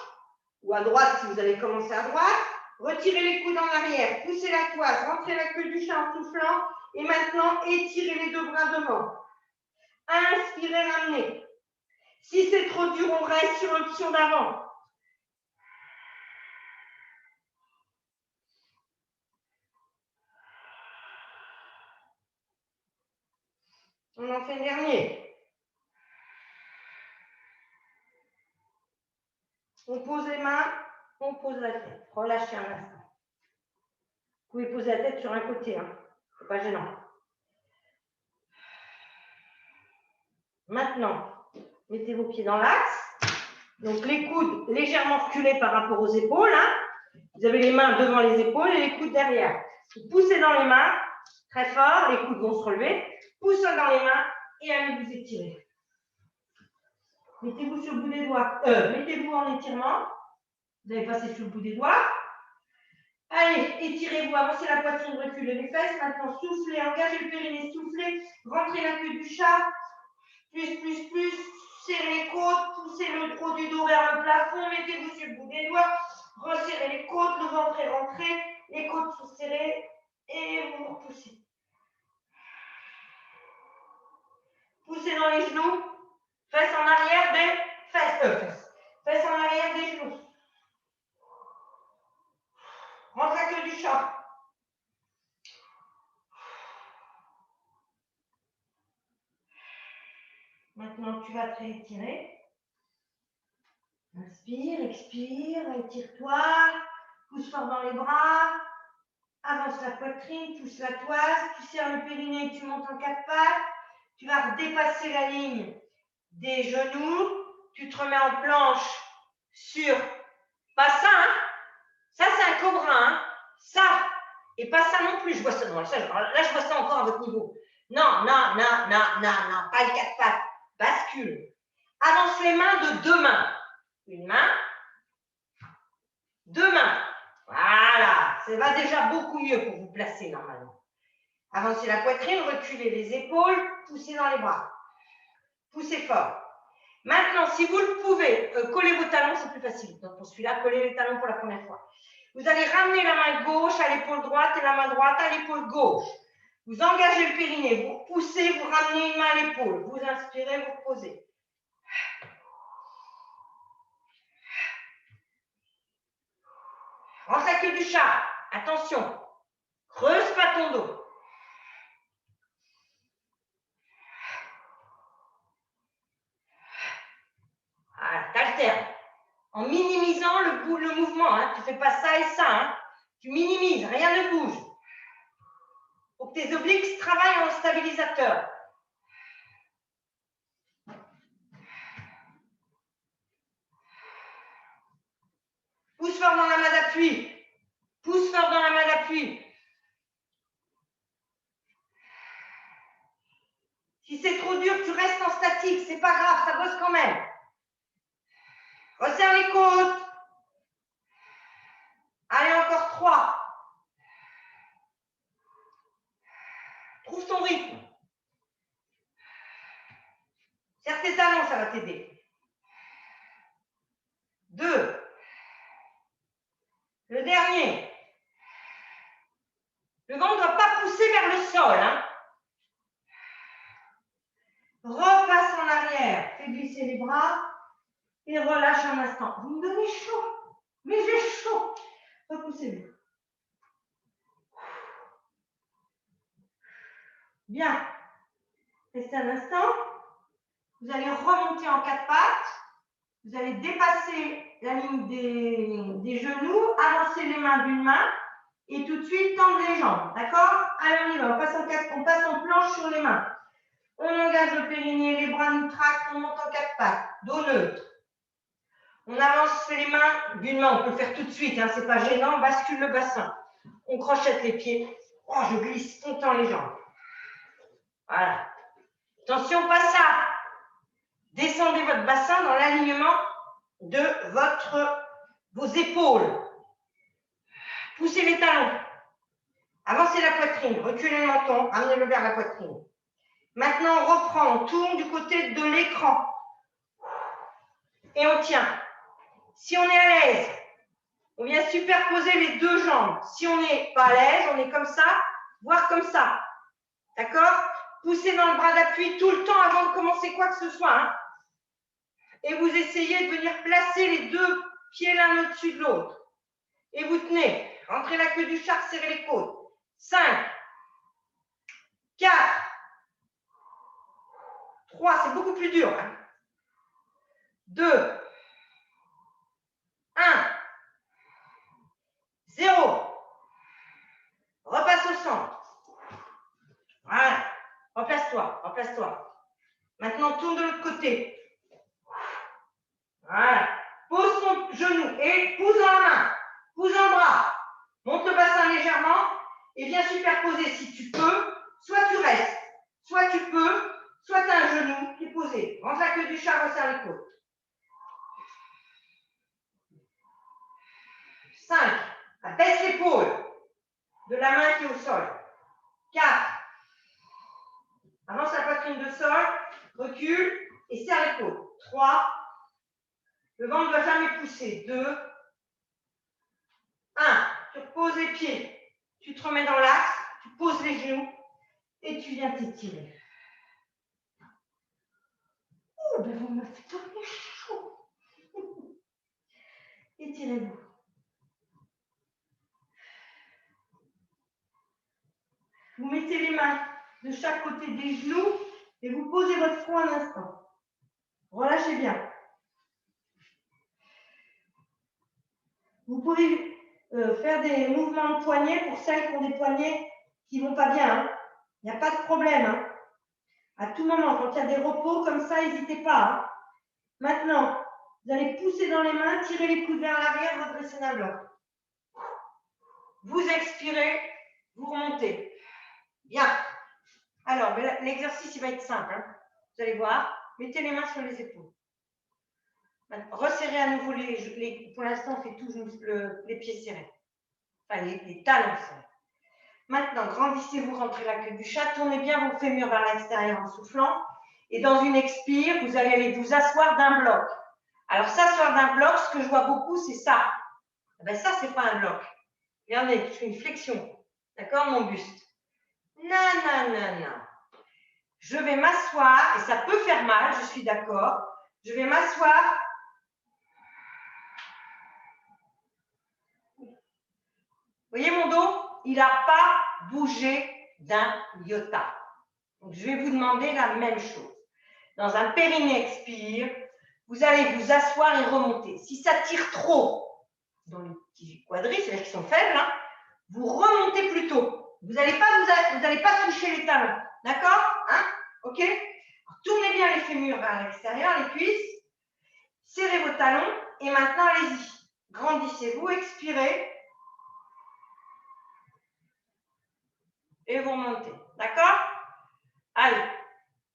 ou à droite si vous avez commencé à droite. Retirez les coudes en arrière, poussez la toise, rentrez la queue du chat en soufflant. Et maintenant, étirez les deux bras devant. Inspirez, ramenez. Si c'est trop dur, on reste sur l'option d'avant. On en fait le dernier. On pose les mains, on pose la tête. Relâchez un instant. Vous pouvez poser la tête sur un côté, hein. C'est pas gênant. Maintenant, mettez vos pieds dans l'axe. Donc les coudes légèrement reculés par rapport aux épaules. Hein. Vous avez les mains devant les épaules et les coudes derrière. Vous poussez dans les mains, très fort, les coudes vont se relever. Poussez dans les mains et allez vous étirer. Mettez-vous sur le bout des doigts. Mettez-vous en étirement. Vous allez passer sur le bout des doigts. Allez, étirez-vous, avancez la poitrine, reculez les fesses. Maintenant, soufflez, engagez le périnée, soufflez. Rentrez la queue du chat. Plus. Serrez les côtes, poussez le haut du dos vers le plafond. Mettez-vous sur le bout des doigts. Resserrez les côtes, le ventre est rentré. Les côtes sont serrées. Et vous repoussez. Poussez dans les genoux. Fesses en arrière des fesses. Fesses en arrière des genoux. Rentre la queue du chat. Maintenant, tu vas te réétirer. Inspire, expire, étire-toi. Pousse fort dans les bras. Avance la poitrine, pousse la toise. Tu serres le périnée, tu montes en quatre pattes. Tu vas dépasser la ligne des genoux. Tu te remets en planche sur, pas ça, hein. Ça c'est un cobra, hein. Ça, et pas ça non plus, je vois ça, non, là je vois ça encore à votre niveau. Non, pas le quatre pattes, bascule. Avance les mains de deux mains. Une main, deux mains. Voilà, ça va déjà beaucoup mieux pour vous placer normalement. Avancez la poitrine, reculez les épaules, poussez dans les bras. Poussez fort. Maintenant, si vous le pouvez, collez vos talons, c'est plus facile. Donc pour celui-là, collez les talons pour la première fois. Vous allez ramener la main gauche à l'épaule droite et la main droite à l'épaule gauche. Vous engagez le périnée, vous poussez, vous ramenez une main à l'épaule. Vous inspirez, vous reposez. Rentre la queue du chat. Attention. Creuse pas ton dos. Voilà, t'alternes. En minimisant le mouvement. Hein. Tu ne fais pas ça et ça. Hein. Tu minimises, rien ne bouge. Il faut que tes obliques travaillent en stabilisateur. Pousse fort dans la main d'appui. Pousse fort dans la main d'appui. Si c'est trop dur, tu restes en statique. C'est pas grave, ça bosse quand même. Resserre les côtes. Allez, encore 3. Trouve ton rythme. Serre tes talons, ça va t'aider. 2. Le dernier. Le ventre ne doit pas pousser vers le sol. Hein. Repasse en arrière. Fais glisser les bras et relâche un instant. Vous me donnez chaud. Mais j'ai chaud. Repoussez-vous. Bien. Restez un instant. Vous allez remonter en 4 pattes. Vous allez dépasser la ligne des genoux, avancer les mains d'une main et tout de suite tendre les jambes. D'accord? Allez, on y va. On passe en planche sur les mains. On engage le périnée, les bras nous tractent, on monte en 4 pattes. Dos neutre. On avance les mains d'une main. On peut le faire tout de suite, hein, c'est pas gênant. On bascule le bassin. On crochette les pieds. Oh, je glisse, on tend les jambes. Voilà. Attention, pas ça. Descendez votre bassin dans l'alignement de vos épaules. Poussez les talons. Avancez la poitrine. Reculez le menton. Amenez-le vers la poitrine. Maintenant, on reprend. On tourne du côté de l'écran. Et on tient. Si on est à l'aise, on vient superposer les deux jambes. Si on n'est pas à l'aise, on est comme ça, voire comme ça. D'accord? Poussez dans le bras d'appui tout le temps avant de commencer quoi que ce soit. Hein. Et vous essayez de venir placer les deux pieds l'un au-dessus de l'autre. Et vous tenez. Rentrez la queue du chat, serrez les côtes. 5, 4, 3, c'est beaucoup plus dur. Hein. 2, 1, 0. Repasse au centre. Voilà. Replace-toi, replace-toi. Maintenant, tourne de l'autre côté. Voilà. Pose ton genou et pousse dans la main. Pousse dans le bras. Monte le bassin légèrement et viens superposer si tu peux. Soit tu restes, soit tu peux, soit tu as un genou qui est posé. Rentre la queue du chat, resserre les côtes. 5. Baisse l'épaule de la main qui est au sol. 4. Avance la poitrine de sol, recule et serre les côtes. 3. Le ventre ne doit jamais pousser. 2. 1. Tu reposes les pieds. Tu te remets dans l'axe, tu poses les genoux et tu viens t'étirer. Oh, ben vous me faites tourner chaud. Étirez-vous. Vous mettez les mains de chaque côté des genoux et vous posez votre front un instant. Relâchez bien. Vous pouvez faire des mouvements de poignets pour celles qui ont des poignets qui ne vont pas bien. Hein. Il n'y a pas de problème. Hein. À tout moment, quand il y a des repos comme ça, n'hésitez pas. Hein. Maintenant, vous allez pousser dans les mains, tirer les coudes vers l'arrière, redresser d'un bloc. Vous expirez, vous remontez. Bien. Alors, l'exercice, il va être simple. Hein. Vous allez voir. Mettez les mains sur les épaules. Maintenant, resserrez à nouveau pour l'instant, on fait toujours les pieds serrés. Enfin, les talons serrés. Maintenant, grandissez-vous, rentrez la queue du chat, tournez bien vos fémurs vers l'extérieur en soufflant. Et dans une expire, vous allez aller vous asseoir d'un bloc. Alors, s'asseoir d'un bloc, ce que je vois beaucoup, c'est ça. Ben, ça, ce n'est pas un bloc. Regardez, je fais une flexion. D'accord, mon buste. Non, non, non, non. Je vais m'asseoir, et ça peut faire mal, je suis d'accord. Je vais m'asseoir. Vous voyez mon dos? Il n'a pas bougé d'un iota. Donc, je vais vous demander la même chose. Dans un périnée expire, vous allez vous asseoir et remonter. Si ça tire trop dans les petits quadris, c'est-à-dire qu'ils sont faibles, hein, vous remontez plus tôt. Vous n'allez pas toucher les talons. D'accord? Hein? OK? Alors, tournez bien les fémurs vers l'extérieur, les cuisses. Serrez vos talons et maintenant, allez-y. Grandissez-vous, expirez. Et vous remontez. D'accord? Allez.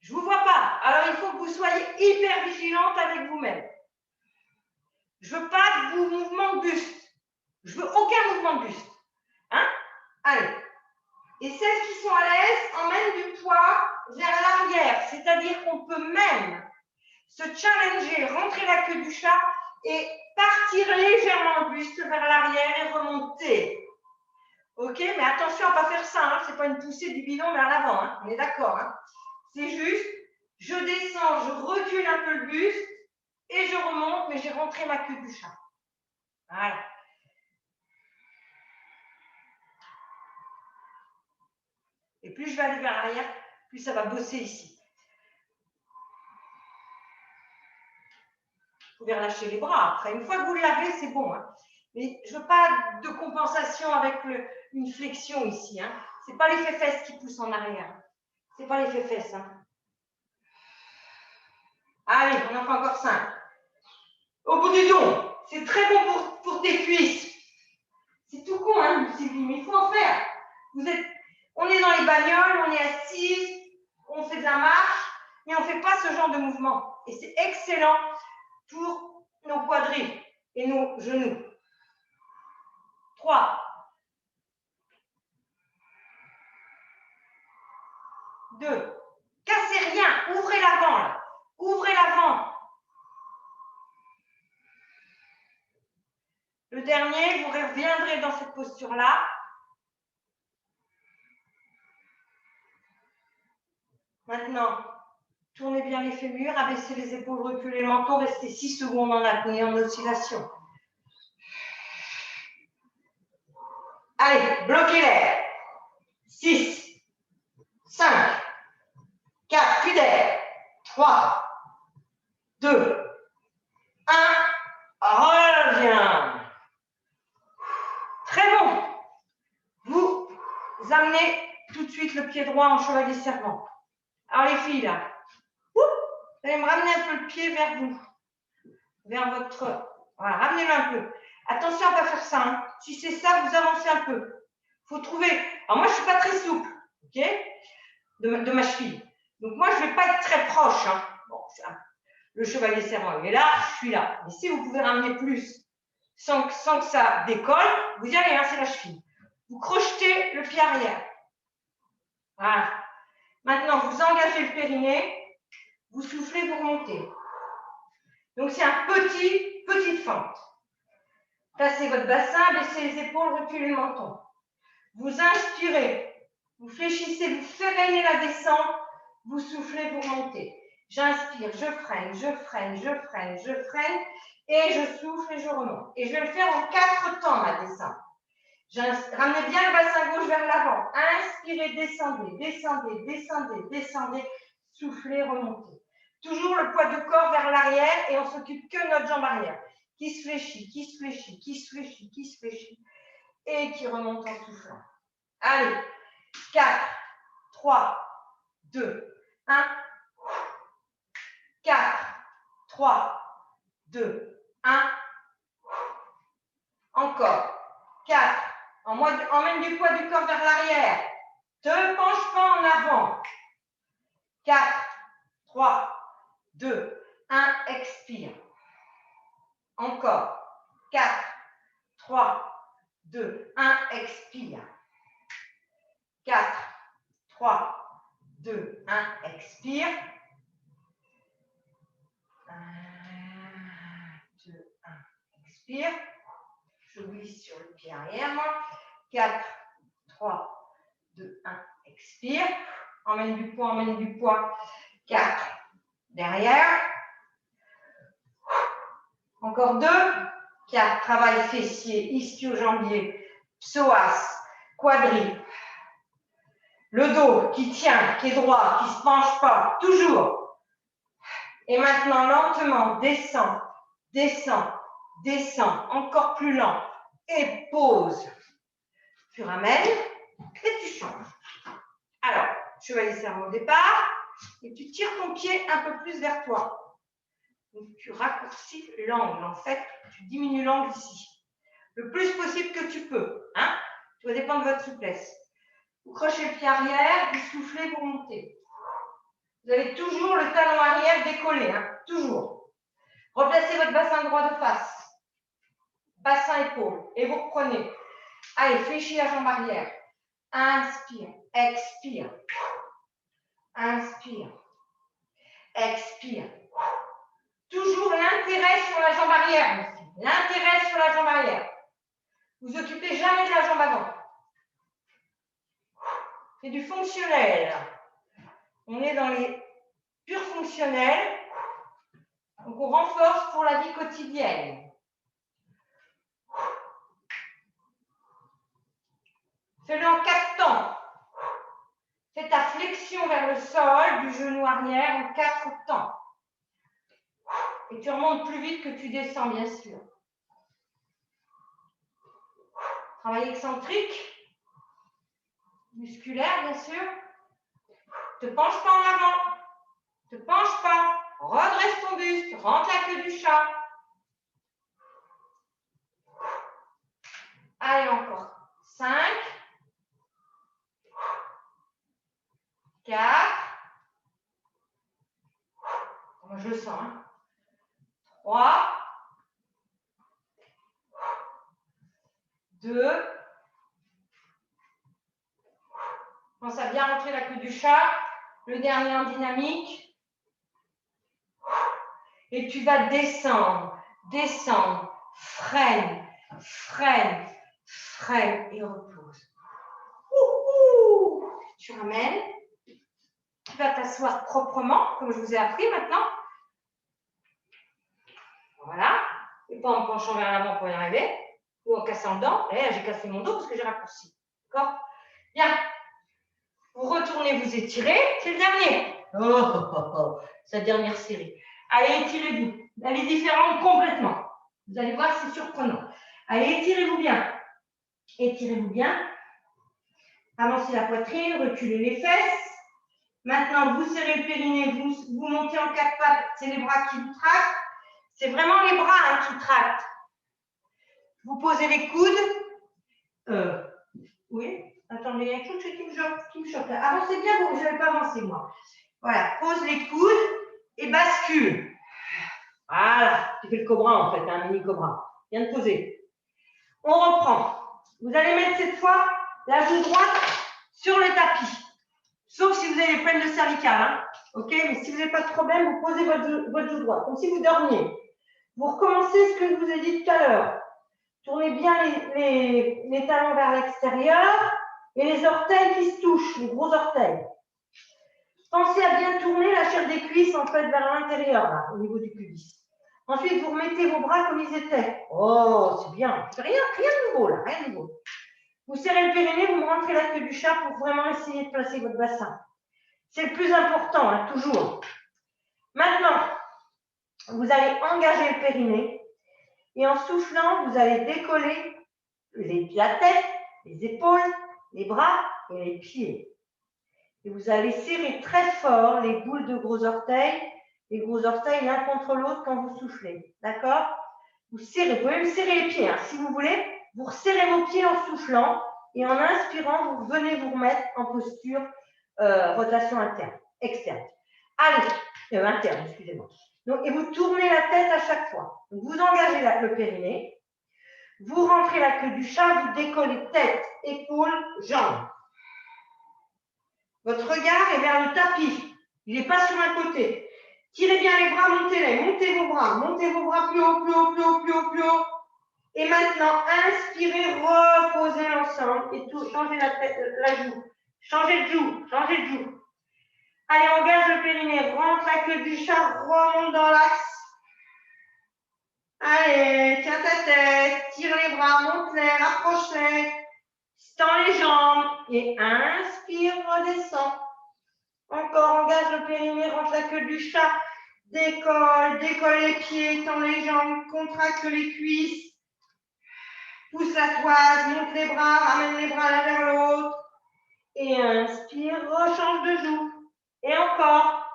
Je ne vous vois pas. Alors, il faut que vous soyez hyper vigilante avec vous-même. Je ne veux pas de mouvement de buste. Je veux aucun mouvement de buste. Hein? Allez. Et celles qui sont à l'aise emmènent du poids vers l'arrière. C'est-à-dire qu'on peut même se challenger, rentrer la queue du chat et partir légèrement le buste vers l'arrière et remonter. Ok? Mais attention à ne pas faire ça. Hein? Ce n'est pas une poussée du bidon vers l'avant. Hein? On est d'accord. Hein? C'est juste, je descends, je recule un peu le buste et je remonte, mais j'ai rentré ma queue du chat. Voilà. Et plus je vais aller vers l'arrière, plus ça va bosser ici. Vous pouvez relâcher les bras. Après, une fois que vous le lavez, c'est bon. Hein. Mais je ne veux pas de compensation avec une flexion ici. Hein. Ce n'est pas l'effet fesses qui pousse en arrière. Ce n'est pas l'effet fesses. Hein. Allez, on en fait encore 5. Au bout du dos, c'est très bon pour tes cuisses. C'est tout con, hein, Sylvie, mais il faut en faire. On est dans les bagnoles, on est assis, on fait de la marche, mais on ne fait pas ce genre de mouvement. Et c'est excellent pour nos quadris et nos genoux. 3. 2. Cassez rien, ouvrez l'avant là. Ouvrez l'avant. Le dernier, vous reviendrez dans cette posture-là. Maintenant, tournez bien les fémurs, abaissez les épaules, reculez le menton, restez 6 secondes en apnée, en oscillation. Allez, bloquez l'air. 6, 5, 4, plus d'air. 3, 2, 1, reviens. Très bon. Vous amenez tout de suite le pied droit en chevalier servant. Alors les filles, là, vous allez me ramener un peu le pied vers vous, vers votre... Voilà, ramenez-le un peu. Attention à ne pas faire ça. Hein. Si c'est ça, vous avancez un peu. Il faut trouver... Alors moi, je ne suis pas très souple, ok, de ma cheville. Donc moi, je ne vais pas être très proche. Hein. Bon, le chevalier servant, il est là, je suis là. Mais si vous pouvez ramener plus sans que ça décolle, vous y allez, hein, c'est la cheville. Vous crochetez le pied arrière. Voilà. Maintenant, vous engagez le périnée, vous soufflez, vous remontez. Donc, c'est un petite fente. Placez votre bassin, baissez les épaules, reculez le menton. Vous inspirez, vous fléchissez, vous freinez la descente, vous soufflez, vous remontez. J'inspire, je freine, je freine, je freine, je freine, et je souffle et je remonte. Et je vais le faire en 4 temps, ma descente. Ramenez bien le bassin gauche vers l'avant. Inspirez, descendez, descendez, descendez, descendez, soufflez, remontez. Toujours le poids du corps vers l'arrière et on s'occupe que de notre jambe arrière. Qui se fléchit, qui se fléchit, qui se fléchit, qui se fléchit et qui remonte en soufflant. Allez, 4, 3, 2, 1. 4, 3, 2, 1. Encore. 4. Emmène du poids du corps vers l'arrière. Ne penche pas en avant. 4, 3, 2, 1. Expire. Encore. 4, 3, 2, 1. Expire. 4, 3, 2, 1. Expire. 1, 2, 1. Expire. Je glisse sur le pied arrière, moi. 4, 3, 2, 1. Expire. Emmène du poids, emmène du poids. 4. Derrière. Encore 2. 4. Travail fessier, ischio-jambier, psoas, quadri. Le dos qui tient, qui est droit, qui ne se penche pas. Toujours. Et maintenant, lentement, descend, descend, descend. Encore plus lent. Et pause. Tu ramènes et tu changes. Alors, chevalier servant au départ et tu tires ton pied un peu plus vers toi. Donc, tu raccourcis l'angle. En fait, tu diminues l'angle ici. Le plus possible que tu peux. Hein? Ça va dépendre de votre souplesse. Vous crochez le pied arrière, vous soufflez, vous montez. Vous avez toujours le talon arrière décollé. Hein? Toujours. Replacez votre bassin droit de face. Bassin épaule. Et vous reprenez. Allez, fléchis la jambe arrière. Inspire, expire. Inspire, expire. Toujours l'intérêt sur la jambe arrière. L'intérêt sur la jambe arrière. Vous occupez jamais de la jambe avant. C'est du fonctionnel. On est dans les purs fonctionnels. Donc on renforce pour la vie quotidienne. Fais-le en 4 temps. Fais ta flexion vers le sol du genou arrière en 4 temps. Et tu remontes plus vite que tu descends, bien sûr. Travail excentrique, musculaire, bien sûr. Ne te penche pas en avant. Ne te penche pas. Redresse ton buste. Rentre la queue du chat. Allez, encore. 5, 4. Moi, je le sens. 3, 2. Pense à bien rentrer la queue du chat. Le dernier en dynamique. Et tu vas descendre, descendre, freine, freine, freine et repose. Tu ramènes. Tu vas t'asseoir proprement, comme je vous ai appris maintenant. Voilà. Et pas en penchant vers l'avant pour y arriver. Ou en cassant le dent. Eh, j'ai cassé mon dos parce que j'ai raccourci. D'accord? Bien. Vous retournez, vous étirez. C'est le dernier. Sa dernière série. Allez, étirez-vous. Elle est différente complètement. Vous allez voir, c'est surprenant. Allez, étirez-vous bien. Étirez-vous bien. Avancez la poitrine, reculez les fesses. Maintenant, vous serrez le périnée, vous montez en 4 pattes. C'est les bras qui vous tractent. C'est vraiment les bras qui tractent. Vous posez les coudes. Oui, attendez, il y a quelque chose qui me choque. Avancez bien, vous n'allez pas avancer, moi. Voilà, pose les coudes et bascule. Voilà, tu fais le cobra en fait, un mini cobra. Viens de poser. On reprend. Vous allez mettre cette fois la joue droite sur le tapis. Sauf si vous avez des problèmes de cervicales. Hein. Ok, mais si vous n'avez pas de problème, vous posez votre joue droite, comme si vous dormiez. Vous recommencez ce que je vous ai dit tout à l'heure. Tournez bien les talons vers l'extérieur et les orteils qui se touchent, les gros orteils. Pensez à bien tourner la chair des cuisses en fait vers l'intérieur, là, au niveau du pubis. Ensuite, vous remettez vos bras comme ils étaient. Oh, c'est bien. Rien de nouveau, là, rien de nouveau. Vous serrez le périnée, vous rentrez la queue du chat pour vraiment essayer de placer votre bassin. C'est le plus important, hein, toujours. Maintenant, vous allez engager le périnée et en soufflant, vous allez décoller la tête, les épaules, les bras et les pieds. Et vous allez serrer très fort les boules de gros orteils, les gros orteils l'un contre l'autre quand vous soufflez. D'accord? Vous serrez, vous pouvez même serrer les pieds, hein, si vous voulez. Vous resserrez vos pieds en soufflant et en inspirant, vous venez vous remettre en posture rotation externe. Allez, interne, excusez-moi. Et vous tournez la tête à chaque fois. Donc, vous engagez le périnée, vous rentrez la queue du chat, vous décollez tête, épaules, jambes. Votre regard est vers le tapis. Il n'est pas sur un côté. Tirez bien les bras, montez-les. Montez vos bras plus haut, plus haut, plus haut, plus haut, plus haut. Et maintenant, inspirez, reposez l'ensemble et tout, changez la joue. Changez de joue. Allez, engage le périnée, rentre la queue du chat, remonte dans l'axe. Allez, tiens ta tête, tire les bras, monte-les, rapproche-les. Tends les jambes et inspire, redescend. Encore, engage le périnée, rentre la queue du chat. Décolle les pieds, tends les jambes, contracte les cuisses. Pousse la toise, monte les bras, ramène les bras l'un vers l'autre. Et inspire, rechange de joue. Et encore.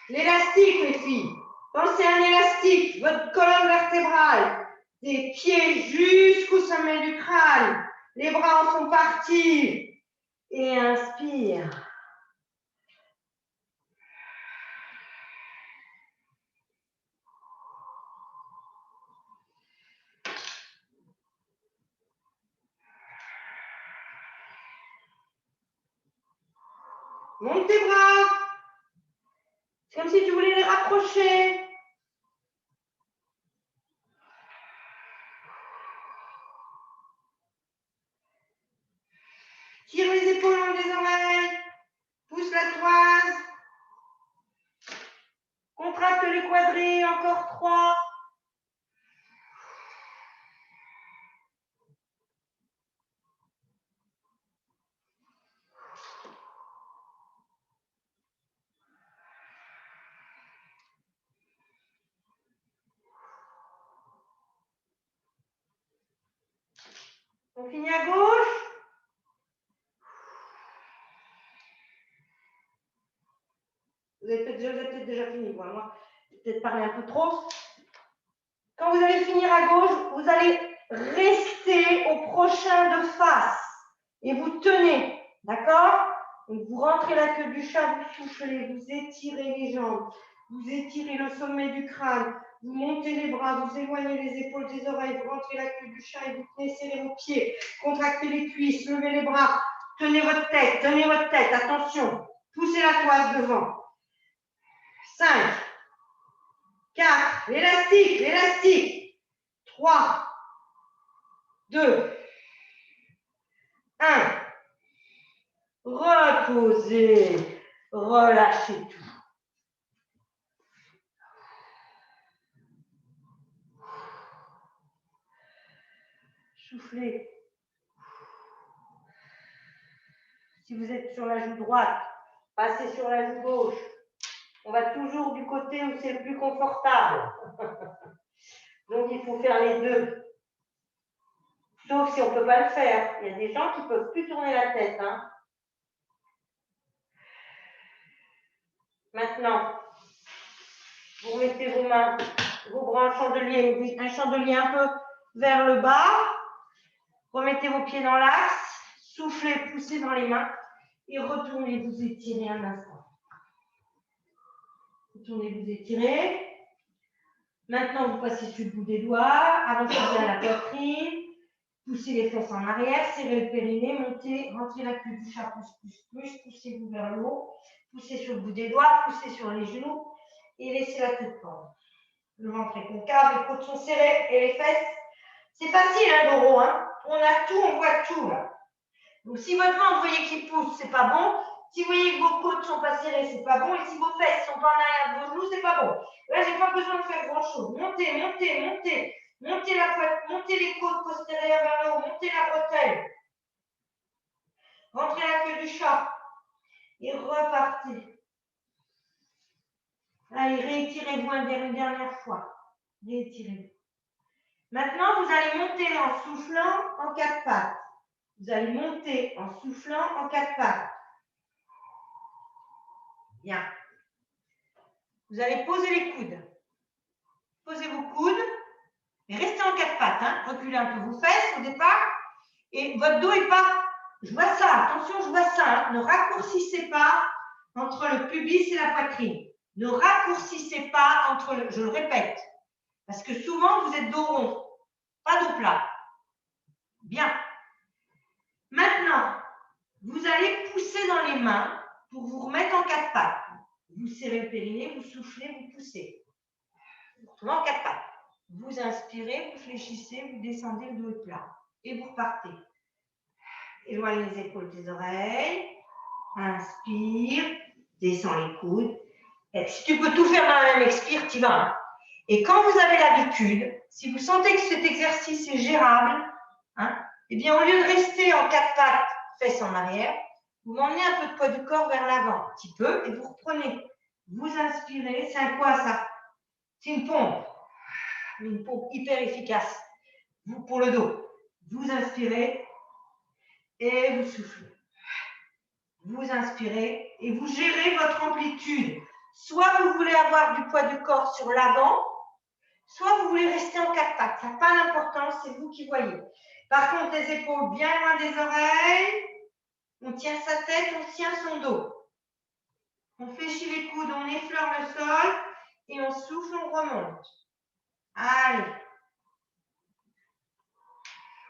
L'élastique, les filles. Pensez à un élastique, votre colonne vertébrale. Des pieds jusqu'au sommet du crâne. Les bras en sont partis. Et inspire. Monte tes bras. C'est comme si tu voulais les rapprocher. Tire les épaules entre les oreilles. Pousse la toise. Contracte les quadrilles, encore 3. On finit à gauche. Vous avez peut-être déjà fini. Moi, je vais peut-être parler un peu trop. Quand vous allez finir à gauche, vous allez rester au prochain de face. Et vous tenez. D'accord? Donc, vous rentrez la queue du chat, vous soufflez, vous étirez les jambes, vous étirez le sommet du crâne, vous montez les bras, vous éloignez les épaules des oreilles, vous rentrez la queue du chat et vous tenez, serrez vos pieds, contractez les cuisses, levez les bras, tenez votre tête, attention, poussez la toise devant. 5, 4, l'élastique, 3, 2, 1. Reposez, relâchez tout. Soufflez. Si vous êtes sur la joue droite, passez sur la joue gauche. On va toujours du côté où c'est le plus confortable. Donc, il faut faire les deux. Sauf si on ne peut pas le faire. Il y a des gens qui ne peuvent plus tourner la tête. Hein. Maintenant, vous mettez vos mains, vos bras en chandelier, un chandelier un peu vers le bas. Remettez vos pieds dans l'axe. Soufflez, poussez dans les mains. Et retournez vous étirer un instant. Retournez vous étirer. Maintenant, vous passez sur le bout des doigts, avancez bien la poitrine, poussez les fesses en arrière, serrez le périnée, montez, rentrez la queue du chat, poussez-vous vers le haut, poussez sur le bout des doigts, poussez sur les genoux et laissez la tête pendre. Le ventre est concave, les côtes sont serrées et les fesses. C'est facile, hein, Doro, hein. On a tout, on voit tout, là. Donc, si votre ventre, vous voyez qu'il pousse, c'est pas bon. Si vous voyez que vos côtes ne sont pas serrées, c'est pas bon. Et si vos fesses ne sont pas en arrière de vos genoux, c'est pas bon. Là, j'ai pas besoin de faire grand-chose. Montez, montez, montez. Montez la poitrine, montez les côtes postérieures vers le haut, montez la bretelle. Rentrez la queue du chat. Et repartez. Allez, réétirez-vous une dernière fois. Réétirez-vous. Maintenant, vous allez monter en soufflant en 4 pattes. Vous allez monter en soufflant en 4 pattes. Bien. Vous allez poser les coudes. Posez vos coudes, mais restez en 4 pattes. Hein. Reculez un peu vos fesses au départ. Et votre dos n'est pas... Je vois ça, attention, je vois ça. Hein. Ne raccourcissez pas entre le pubis et la poitrine. Ne raccourcissez pas entre le... Je le répète. Parce que souvent, vous êtes dos rond. Pas dos plat. Bien. Maintenant, vous allez pousser dans les mains pour vous remettre en 4 pattes. Vous serrez le périnée, vous soufflez, vous poussez. Retournez en 4 pattes. Vous inspirez, vous fléchissez, vous descendez le dos est plat. Et vous repartez. Éloignez les épaules des oreilles. Inspire, descends les coudes. Et si tu peux tout faire dans la même expire, tu vas. Hein. Et quand vous avez l'habitude, si vous sentez que cet exercice est gérable, hein, eh bien au lieu de rester en 4 pattes, fesses en arrière, vous m'emmenez un peu de poids du corps vers l'avant, un petit peu, et vous reprenez. Vous inspirez, c'est un quoi ça? C'est une pompe hyper efficace pour le dos. Vous inspirez et vous soufflez. Vous inspirez et vous gérez votre amplitude. Soit vous voulez avoir du poids du corps sur l'avant, soit vous voulez rester en 4 pattes. Ça n'a pas d'importance, c'est vous qui voyez. Par contre, les épaules bien loin des oreilles. On tient sa tête, on tient son dos. On fléchit les coudes, on effleure le sol et on souffle, on remonte. Allez.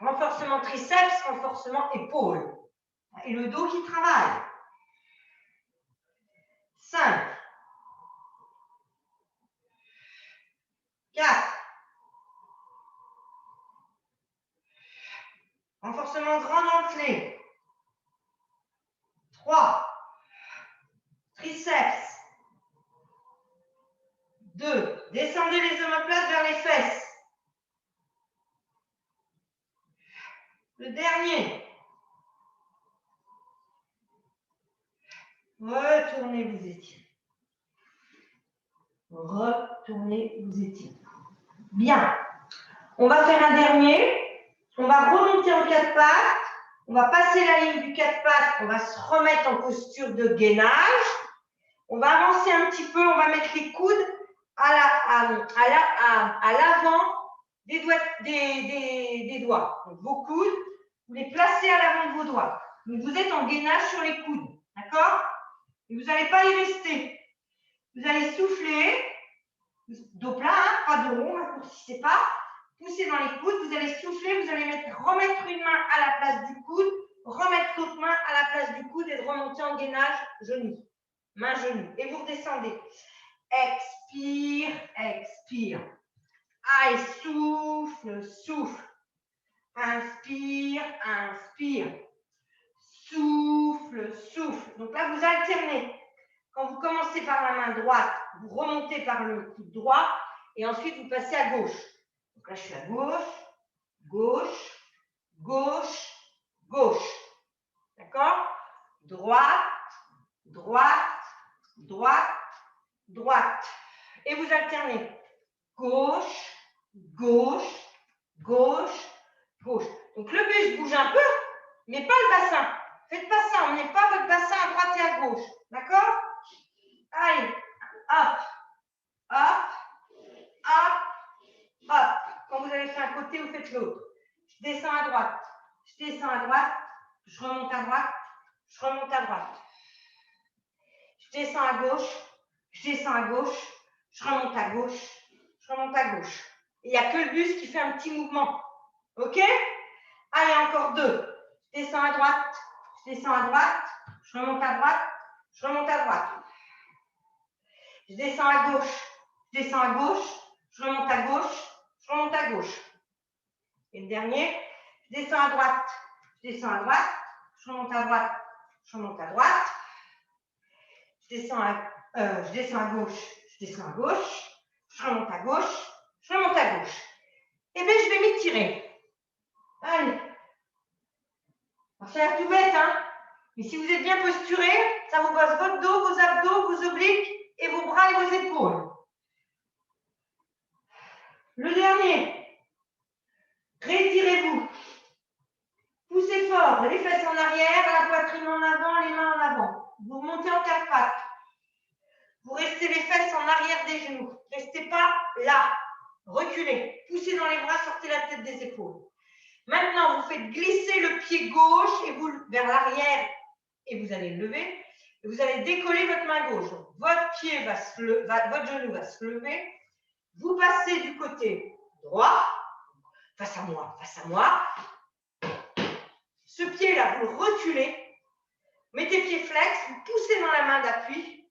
Renforcement triceps, renforcement épaules. Et le dos qui travaille. 5. 4. Renforcement grand dentelé. 3. Triceps. 2. Descendez les omoplates vers les fesses. Le dernier. Retournez vous étirez. Retournez vous étirez. Bien. On va faire un dernier. On va remonter en 4 pattes. On va passer la ligne du 4 pattes. On va se remettre en posture de gainage. On va avancer un petit peu. On va mettre les coudes à l'avant des doigts. Donc, vos coudes, vous les placez à l'avant de vos doigts. Donc, vous êtes en gainage sur les coudes. D'accord? Et vous n'allez pas y rester. Vous allez souffler. Dos plat, hein, pas de rond, raccourcissez pas. Poussez dans les coudes. Vous allez souffler. Vous allez remettre une main à la place du coude. Remettre l'autre main à la place du coude et de remonter en gainage genou. Main, genou. Et vous redescendez. Expire, expire. Aïe, souffle, souffle. Inspire, inspire. Souffle, souffle. Donc là, vous alternez. Quand vous commencez par la main droite, vous remontez par le coude droit et ensuite vous passez à gauche. Donc là, je suis à gauche, gauche, gauche, gauche. D'accord? Droite, droite, droite, droite. Et vous alternez. Gauche, gauche, gauche, gauche. Donc le buste bouge un peu, mais pas le bassin. Faites pas ça, emmenez pas votre bassin à droite et à gauche. D'accord? Allez, hop, hop, hop, hop. Quand vous avez fait un côté, vous faites l'autre. Je descends à droite, je descends à droite, je remonte à droite, je remonte à droite. Je descends à gauche, je descends à gauche, je remonte à gauche, je remonte à gauche. Et il n'y a que le buste qui fait un petit mouvement. OK? Allez, encore deux. Je descends à droite, je descends à droite, je remonte à droite, je remonte à droite. Je descends à gauche, je descends à gauche, je remonte à gauche, je remonte à gauche. Et le dernier, je descends à droite, je descends à droite, je remonte à droite, je remonte à droite. Je descends à gauche, je descends à gauche, je remonte à gauche, je remonte à gauche. Et bien, je vais m'étirer. Allez. Ça a l'air tout bête, hein? Mais si vous êtes bien posturé, ça vous bosse votre dos, vos abdos, vos obliques et vos bras et vos épaules. Le dernier. Rétirez-vous. Poussez fort, les fesses en arrière, la poitrine en avant, les mains en avant. Vous remontez en 4 pattes. Vous restez les fesses en arrière des genoux. Restez pas là. Reculez. Poussez dans les bras, sortez la tête des épaules. Maintenant, vous faites glisser le pied gauche et vous vers l'arrière et vous allez le lever. Et vous allez décoller votre main gauche. Donc, votre pied votre genou va se lever. Vous passez du côté droit, face à moi, face à moi. Ce pied-là, vous le reculez. Mettez pied flex, vous poussez dans la main d'appui.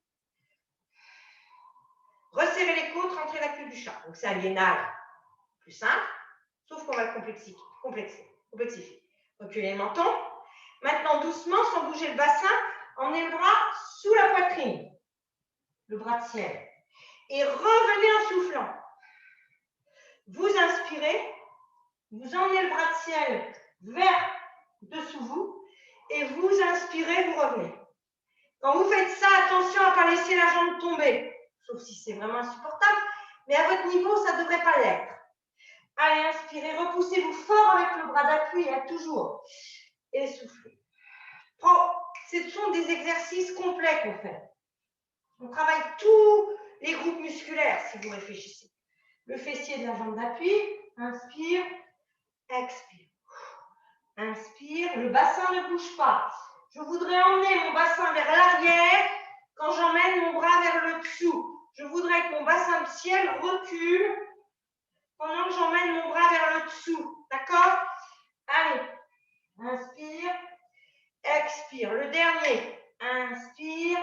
Resserrez les côtes, rentrez la queue du chat. Donc, c'est un liénage plus simple, sauf qu'on va le complexifier. Reculez le menton. Maintenant, doucement, sans bouger le bassin, emmenez le bras sous la poitrine. Le bras de ciel. Et revenez en soufflant. Vous inspirez, vous emmenez le bras de ciel vers dessous vous, et vous inspirez, vous revenez. Quand vous faites ça, attention à ne pas laisser la jambe tomber, sauf si c'est vraiment insupportable, mais à votre niveau, ça ne devrait pas l'être. Allez, inspirez, repoussez-vous fort avec le bras d'appui, toujours. Et soufflez. Ce sont des exercices complets qu'on fait. On travaille tous les groupes musculaires, si vous réfléchissez. Le fessier de la jambe d'appui, inspire, expire. Inspire, le bassin ne bouge pas. Je voudrais emmener mon bassin vers l'arrière quand j'emmène mon bras vers le dessous. Je voudrais que mon bassin de ciel recule pendant que j'emmène mon bras vers le dessous. D'accord? Allez, inspire, expire. Le dernier, inspire,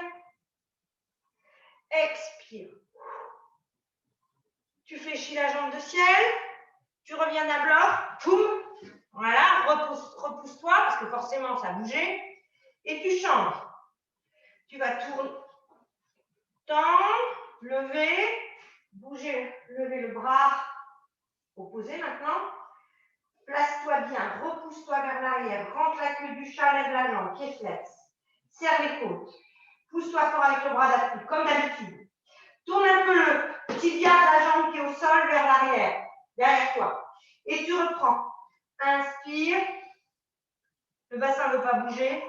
expire. Tu fléchis la jambe de ciel, tu reviens d'un bloc, poum, voilà, repousse-toi parce que forcément ça a bougé, et tu changes. Tu vas tourner, tendre, lever, bouger, lever le bras opposé maintenant. Place-toi bien, repousse-toi vers l'arrière, rentre la queue du chat, lève la jambe, pied flex, serre les côtes, pousse-toi fort avec le bras d'appui, comme d'habitude. Tourne un peu le tibia de la jambe qui est au sol vers l'arrière, derrière toi. Et tu reprends. Inspire. Le bassin ne veut pas bouger.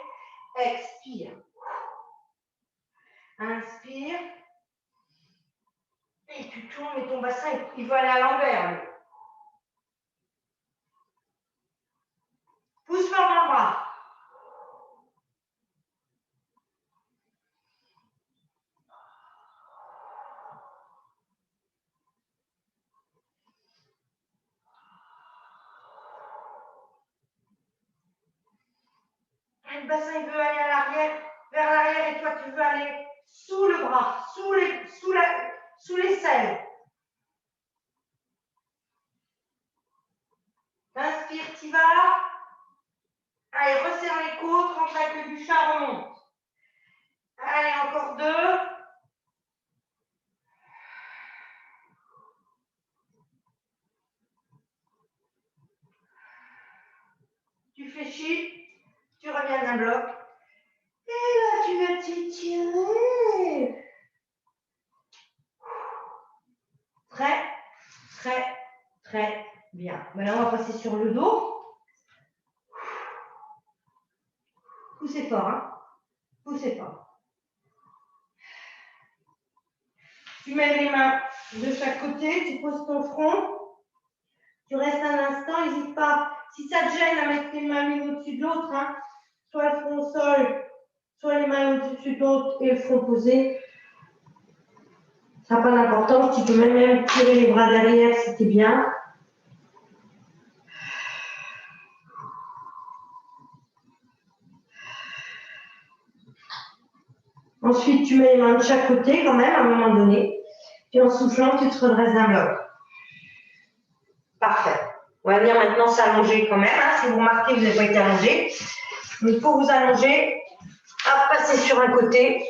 Expire. Inspire. Et tu tournes et ton bassin, il veut aller à l'envers. Pousse fort dans le bras. Le bassin, il veut aller à l'arrière, vers l'arrière, et toi, tu veux aller sous le bras, sous les selles. Inspire, t'y vas. Allez, resserre les côtes, rentre avec le buchin, remonte. Allez, encore 2. Tu fais chi, tu reviens d'un bloc. Et là, tu vas t'étirer. Très, très, très bien. Maintenant, on va passer sur le dos. Poussez fort, hein. Poussez fort. Tu mets les mains de chaque côté, tu poses ton front. Tu restes un instant, n'hésite pas. Si ça te gêne à mettre tes mains l'une au-dessus de l'autre, hein, soit le front au sol, soit les mains au-dessus de l'autre et le front posé. Ça n'a pas d'importance. Tu peux même tirer les bras derrière si tu es bien. Ensuite, tu mets les mains de chaque côté quand même à un moment donné. Puis en soufflant, tu te redresses d'un bloc. Parfait. On va venir maintenant s'allonger quand même. Hein. Si vous remarquez, vous n'avez pas été allongé. Mais pour vous allonger, passer sur un côté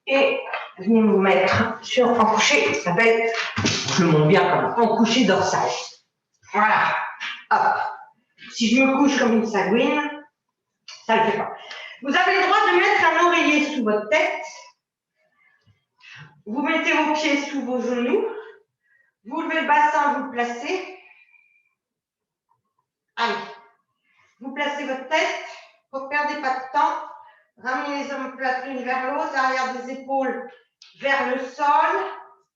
et venez vous mettre sur un coucher. Ça s'appelle, je le montre bien comme un coucher dorsal. Voilà. Hop. Si je me couche comme une sanguine, ça ne le fait pas. Vous avez le droit de mettre un oreiller sous votre tête. Vous mettez vos pieds sous vos genoux. Vous levez le bassin, vous le placez. Allez. Vous placez votre tête. Ne perdez pas de temps. Ramenez les omoplates l'une vers l'autre, l'arrière des épaules vers le sol.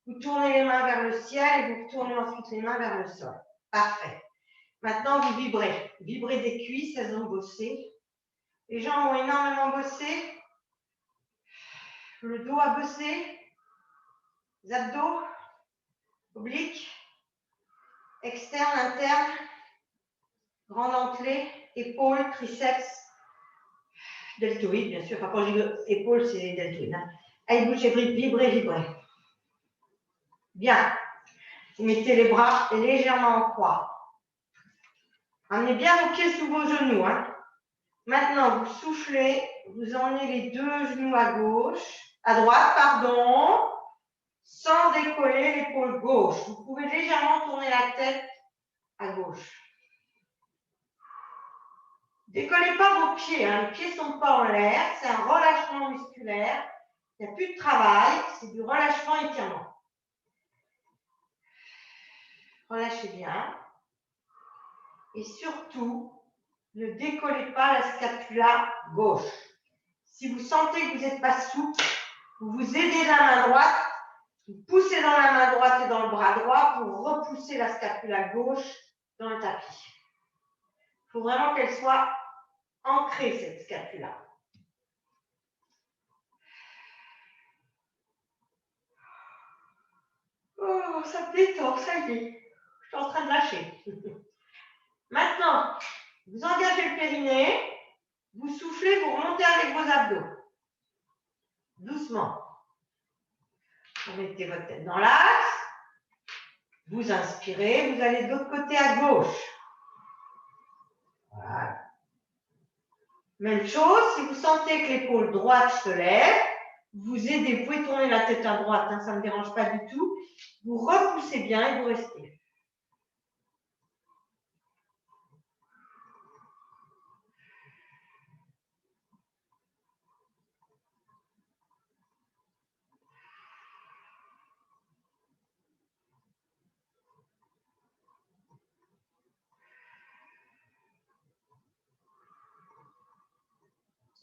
Vous tournez les mains vers le ciel et vous tournez ensuite les mains vers le sol. Parfait. Maintenant, vous vibrez. Vibrez des cuisses, elles ont bossé. Les jambes ont énormément bossé. Le dos a bossé. Les abdos, obliques, externes, internes, grande entrée, épaules, triceps, deltoïdes, bien sûr. Enfin, quand je dis épaules, c'est deltoïdes. Hein. Allez, bougez, vibrez, vibrez. Bien. Vous mettez les bras légèrement en croix. Amenez bien vos pieds sous vos genoux. Hein. Maintenant, vous soufflez, vous emmenez les 2 genoux à gauche, à droite, pardon, sans décoller l'épaule gauche. Vous pouvez légèrement tourner la tête à gauche. Décollez pas vos pieds, hein. Les pieds ne sont pas en l'air, c'est un relâchement musculaire. Il n'y a plus de travail, c'est du relâchement étirement. Relâchez bien. Et surtout, ne décollez pas la scapula gauche. Si vous sentez que vous n'êtes pas souple, vous vous aidez la main droite, vous poussez dans la main droite et dans le bras droit pour repousser la scapula gauche dans le tapis. Il faut vraiment qu'elle soit ancrée, cette scapula. Oh, ça me détend, ça y est. Je suis en train de lâcher. Maintenant, vous engagez le périnée, vous soufflez, vous remontez avec vos abdos. Doucement. Vous mettez votre tête dans l'axe. Vous inspirez, vous allez de l'autre côté à gauche. Voilà. Même chose, si vous sentez que l'épaule droite se lève, vous aidez, vous pouvez tourner la tête à droite, hein, ça ne me dérange pas du tout. Vous repoussez bien et vous restez.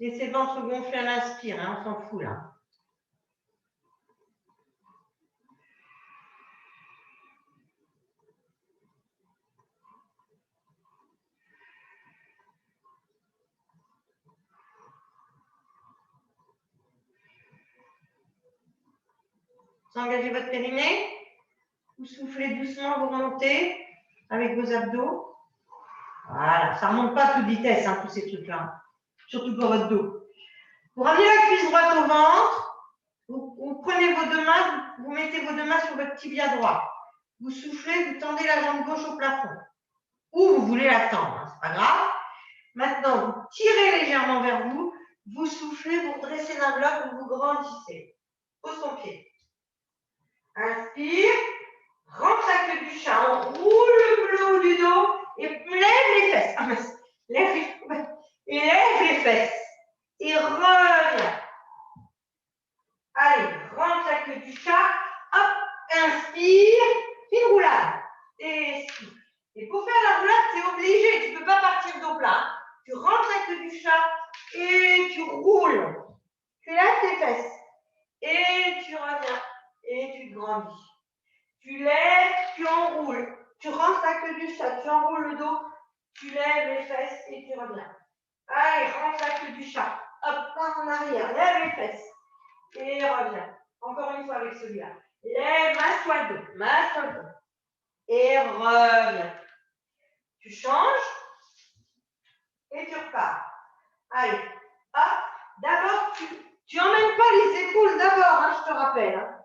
Laissez le ventre gonfler à l'inspire, hein, on s'en fout là. Vous engagez votre périnée. Vous soufflez doucement, vous remontez avec vos abdos. Voilà, ça ne remonte pas à toute vitesse, hein, tous ces trucs-là. Surtout pour votre dos. Vous ramenez la cuisse droite au ventre. Vous prenez vos deux mains, vous mettez vos deux mains sur votre tibia droit. Vous soufflez, vous tendez la jambe gauche au plafond. Ou vous voulez la tendre, hein, c'est pas grave. Maintenant, vous tirez légèrement vers vous. Vous soufflez, vous redressez d'un bloc, vous vous grandissez. Pose ton pied. Inspire. Rentre la queue du chat, on roule le haut du dos et lève les fesses. Ah, lève les fesses. Et reviens. Allez, rentre la queue du chat. Hop, inspire. Fine roulade. Et souffle. Et pour faire la roulade, tu es obligé. Tu ne peux pas partir dos plat. Tu rentres la queue du chat et tu roules. Tu lèves tes fesses. Et tu reviens. Et tu grandis. Tu lèves, tu enroules. Tu rentres la queue du chat, tu enroules le dos, tu lèves les fesses et tu reviens. Allez, rentre la queue du chat. Hop, pars en arrière, lève les fesses et reviens. Encore une fois avec celui-là. Lève, masse-toi le dos et reviens. Tu changes et tu repars. Allez, hop. D'abord, tu n'emmènes pas les épaules d'abord, hein, je te rappelle. Hein.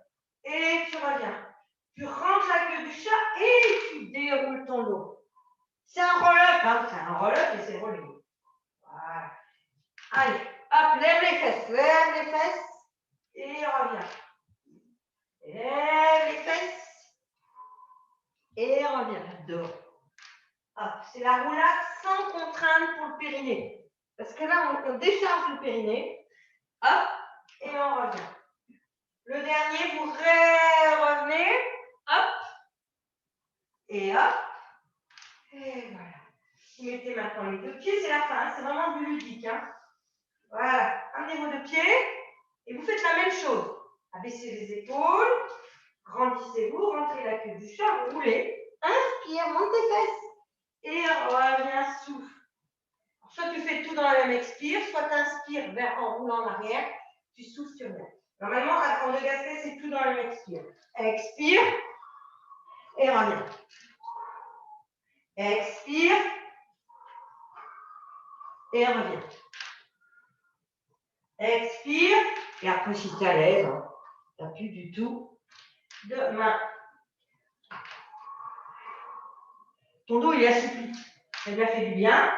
Et tu reviens. Tu rentres la queue du chat et tu déroules ton dos. C'est un roll-up, hein, c'est un roll-up et c'est roulé. Voilà. Allez, hop, lève les fesses et reviens. Lève les fesses et reviens. Dehors. Hop, c'est la roulade sans contrainte pour le périnée. Parce que là, on décharge le périnée. Hop, et on revient. Le dernier, vous revenez. Hop. Et hop. Et voilà. Vous mettez maintenant les deux pieds, c'est la fin, c'est vraiment du ludique. Hein. Voilà. Amenez vos deux pieds et vous faites la même chose. Abaissez les épaules, grandissez-vous, rentrez la queue du chat, roulez. Inspire, monte tes fesses. Et reviens, souffle. Alors, soit tu fais tout dans la même expire, soit tu inspires en roulant en arrière, tu souffles, tu reviens. Normalement, en de gaspé, c'est tout dans la même expire. Expire et reviens. Expire et reviens. Expire et après si tu es à l'aise, hein, tu n'as plus du tout de main. Ton dos il est assoupli. Ça lui a fait du bien.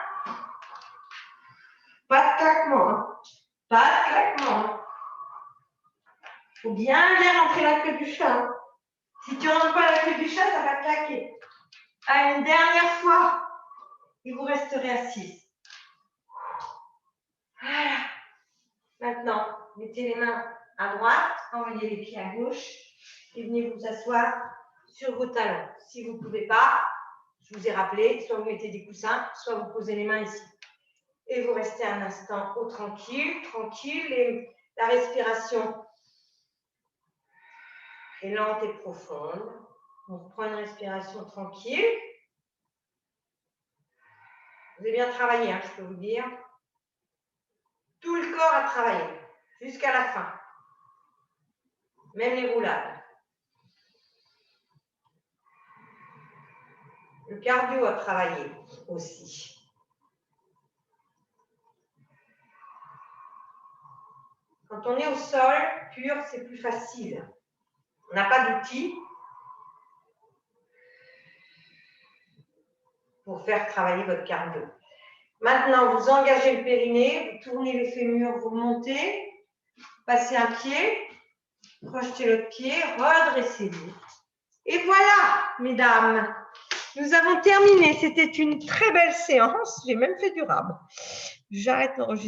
Pas de claquement. Hein. Pas de claquement. Hein. Il faut bien rentrer la queue du chat. Hein. Si tu ne rentres pas la queue du chat, ça va claquer. À une dernière fois, et vous resterez assis. Voilà. Maintenant, mettez les mains à droite, envoyez les pieds à gauche et venez vous asseoir sur vos talons. Si vous ne pouvez pas, je vous ai rappelé, soit vous mettez des coussins, soit vous posez les mains ici. Et vous restez un instant au tranquille, et la respiration est lente et profonde. On prend une respiration tranquille. Vous avez bien travaillé, hein, je peux vous dire. Tout le corps a travaillé, jusqu'à la fin. Même les roulades. Le cardio a travaillé aussi. Quand on est au sol pur, c'est plus facile. On n'a pas d'outils pour faire travailler votre cardio. Maintenant, vous engagez le périnée, vous tournez les fémurs, vous montez, passez un pied, projetez l'autre pied, redressez-vous. Et voilà, mesdames, nous avons terminé. C'était une très belle séance. J'ai même fait du rab. J'arrête l'enregistrement.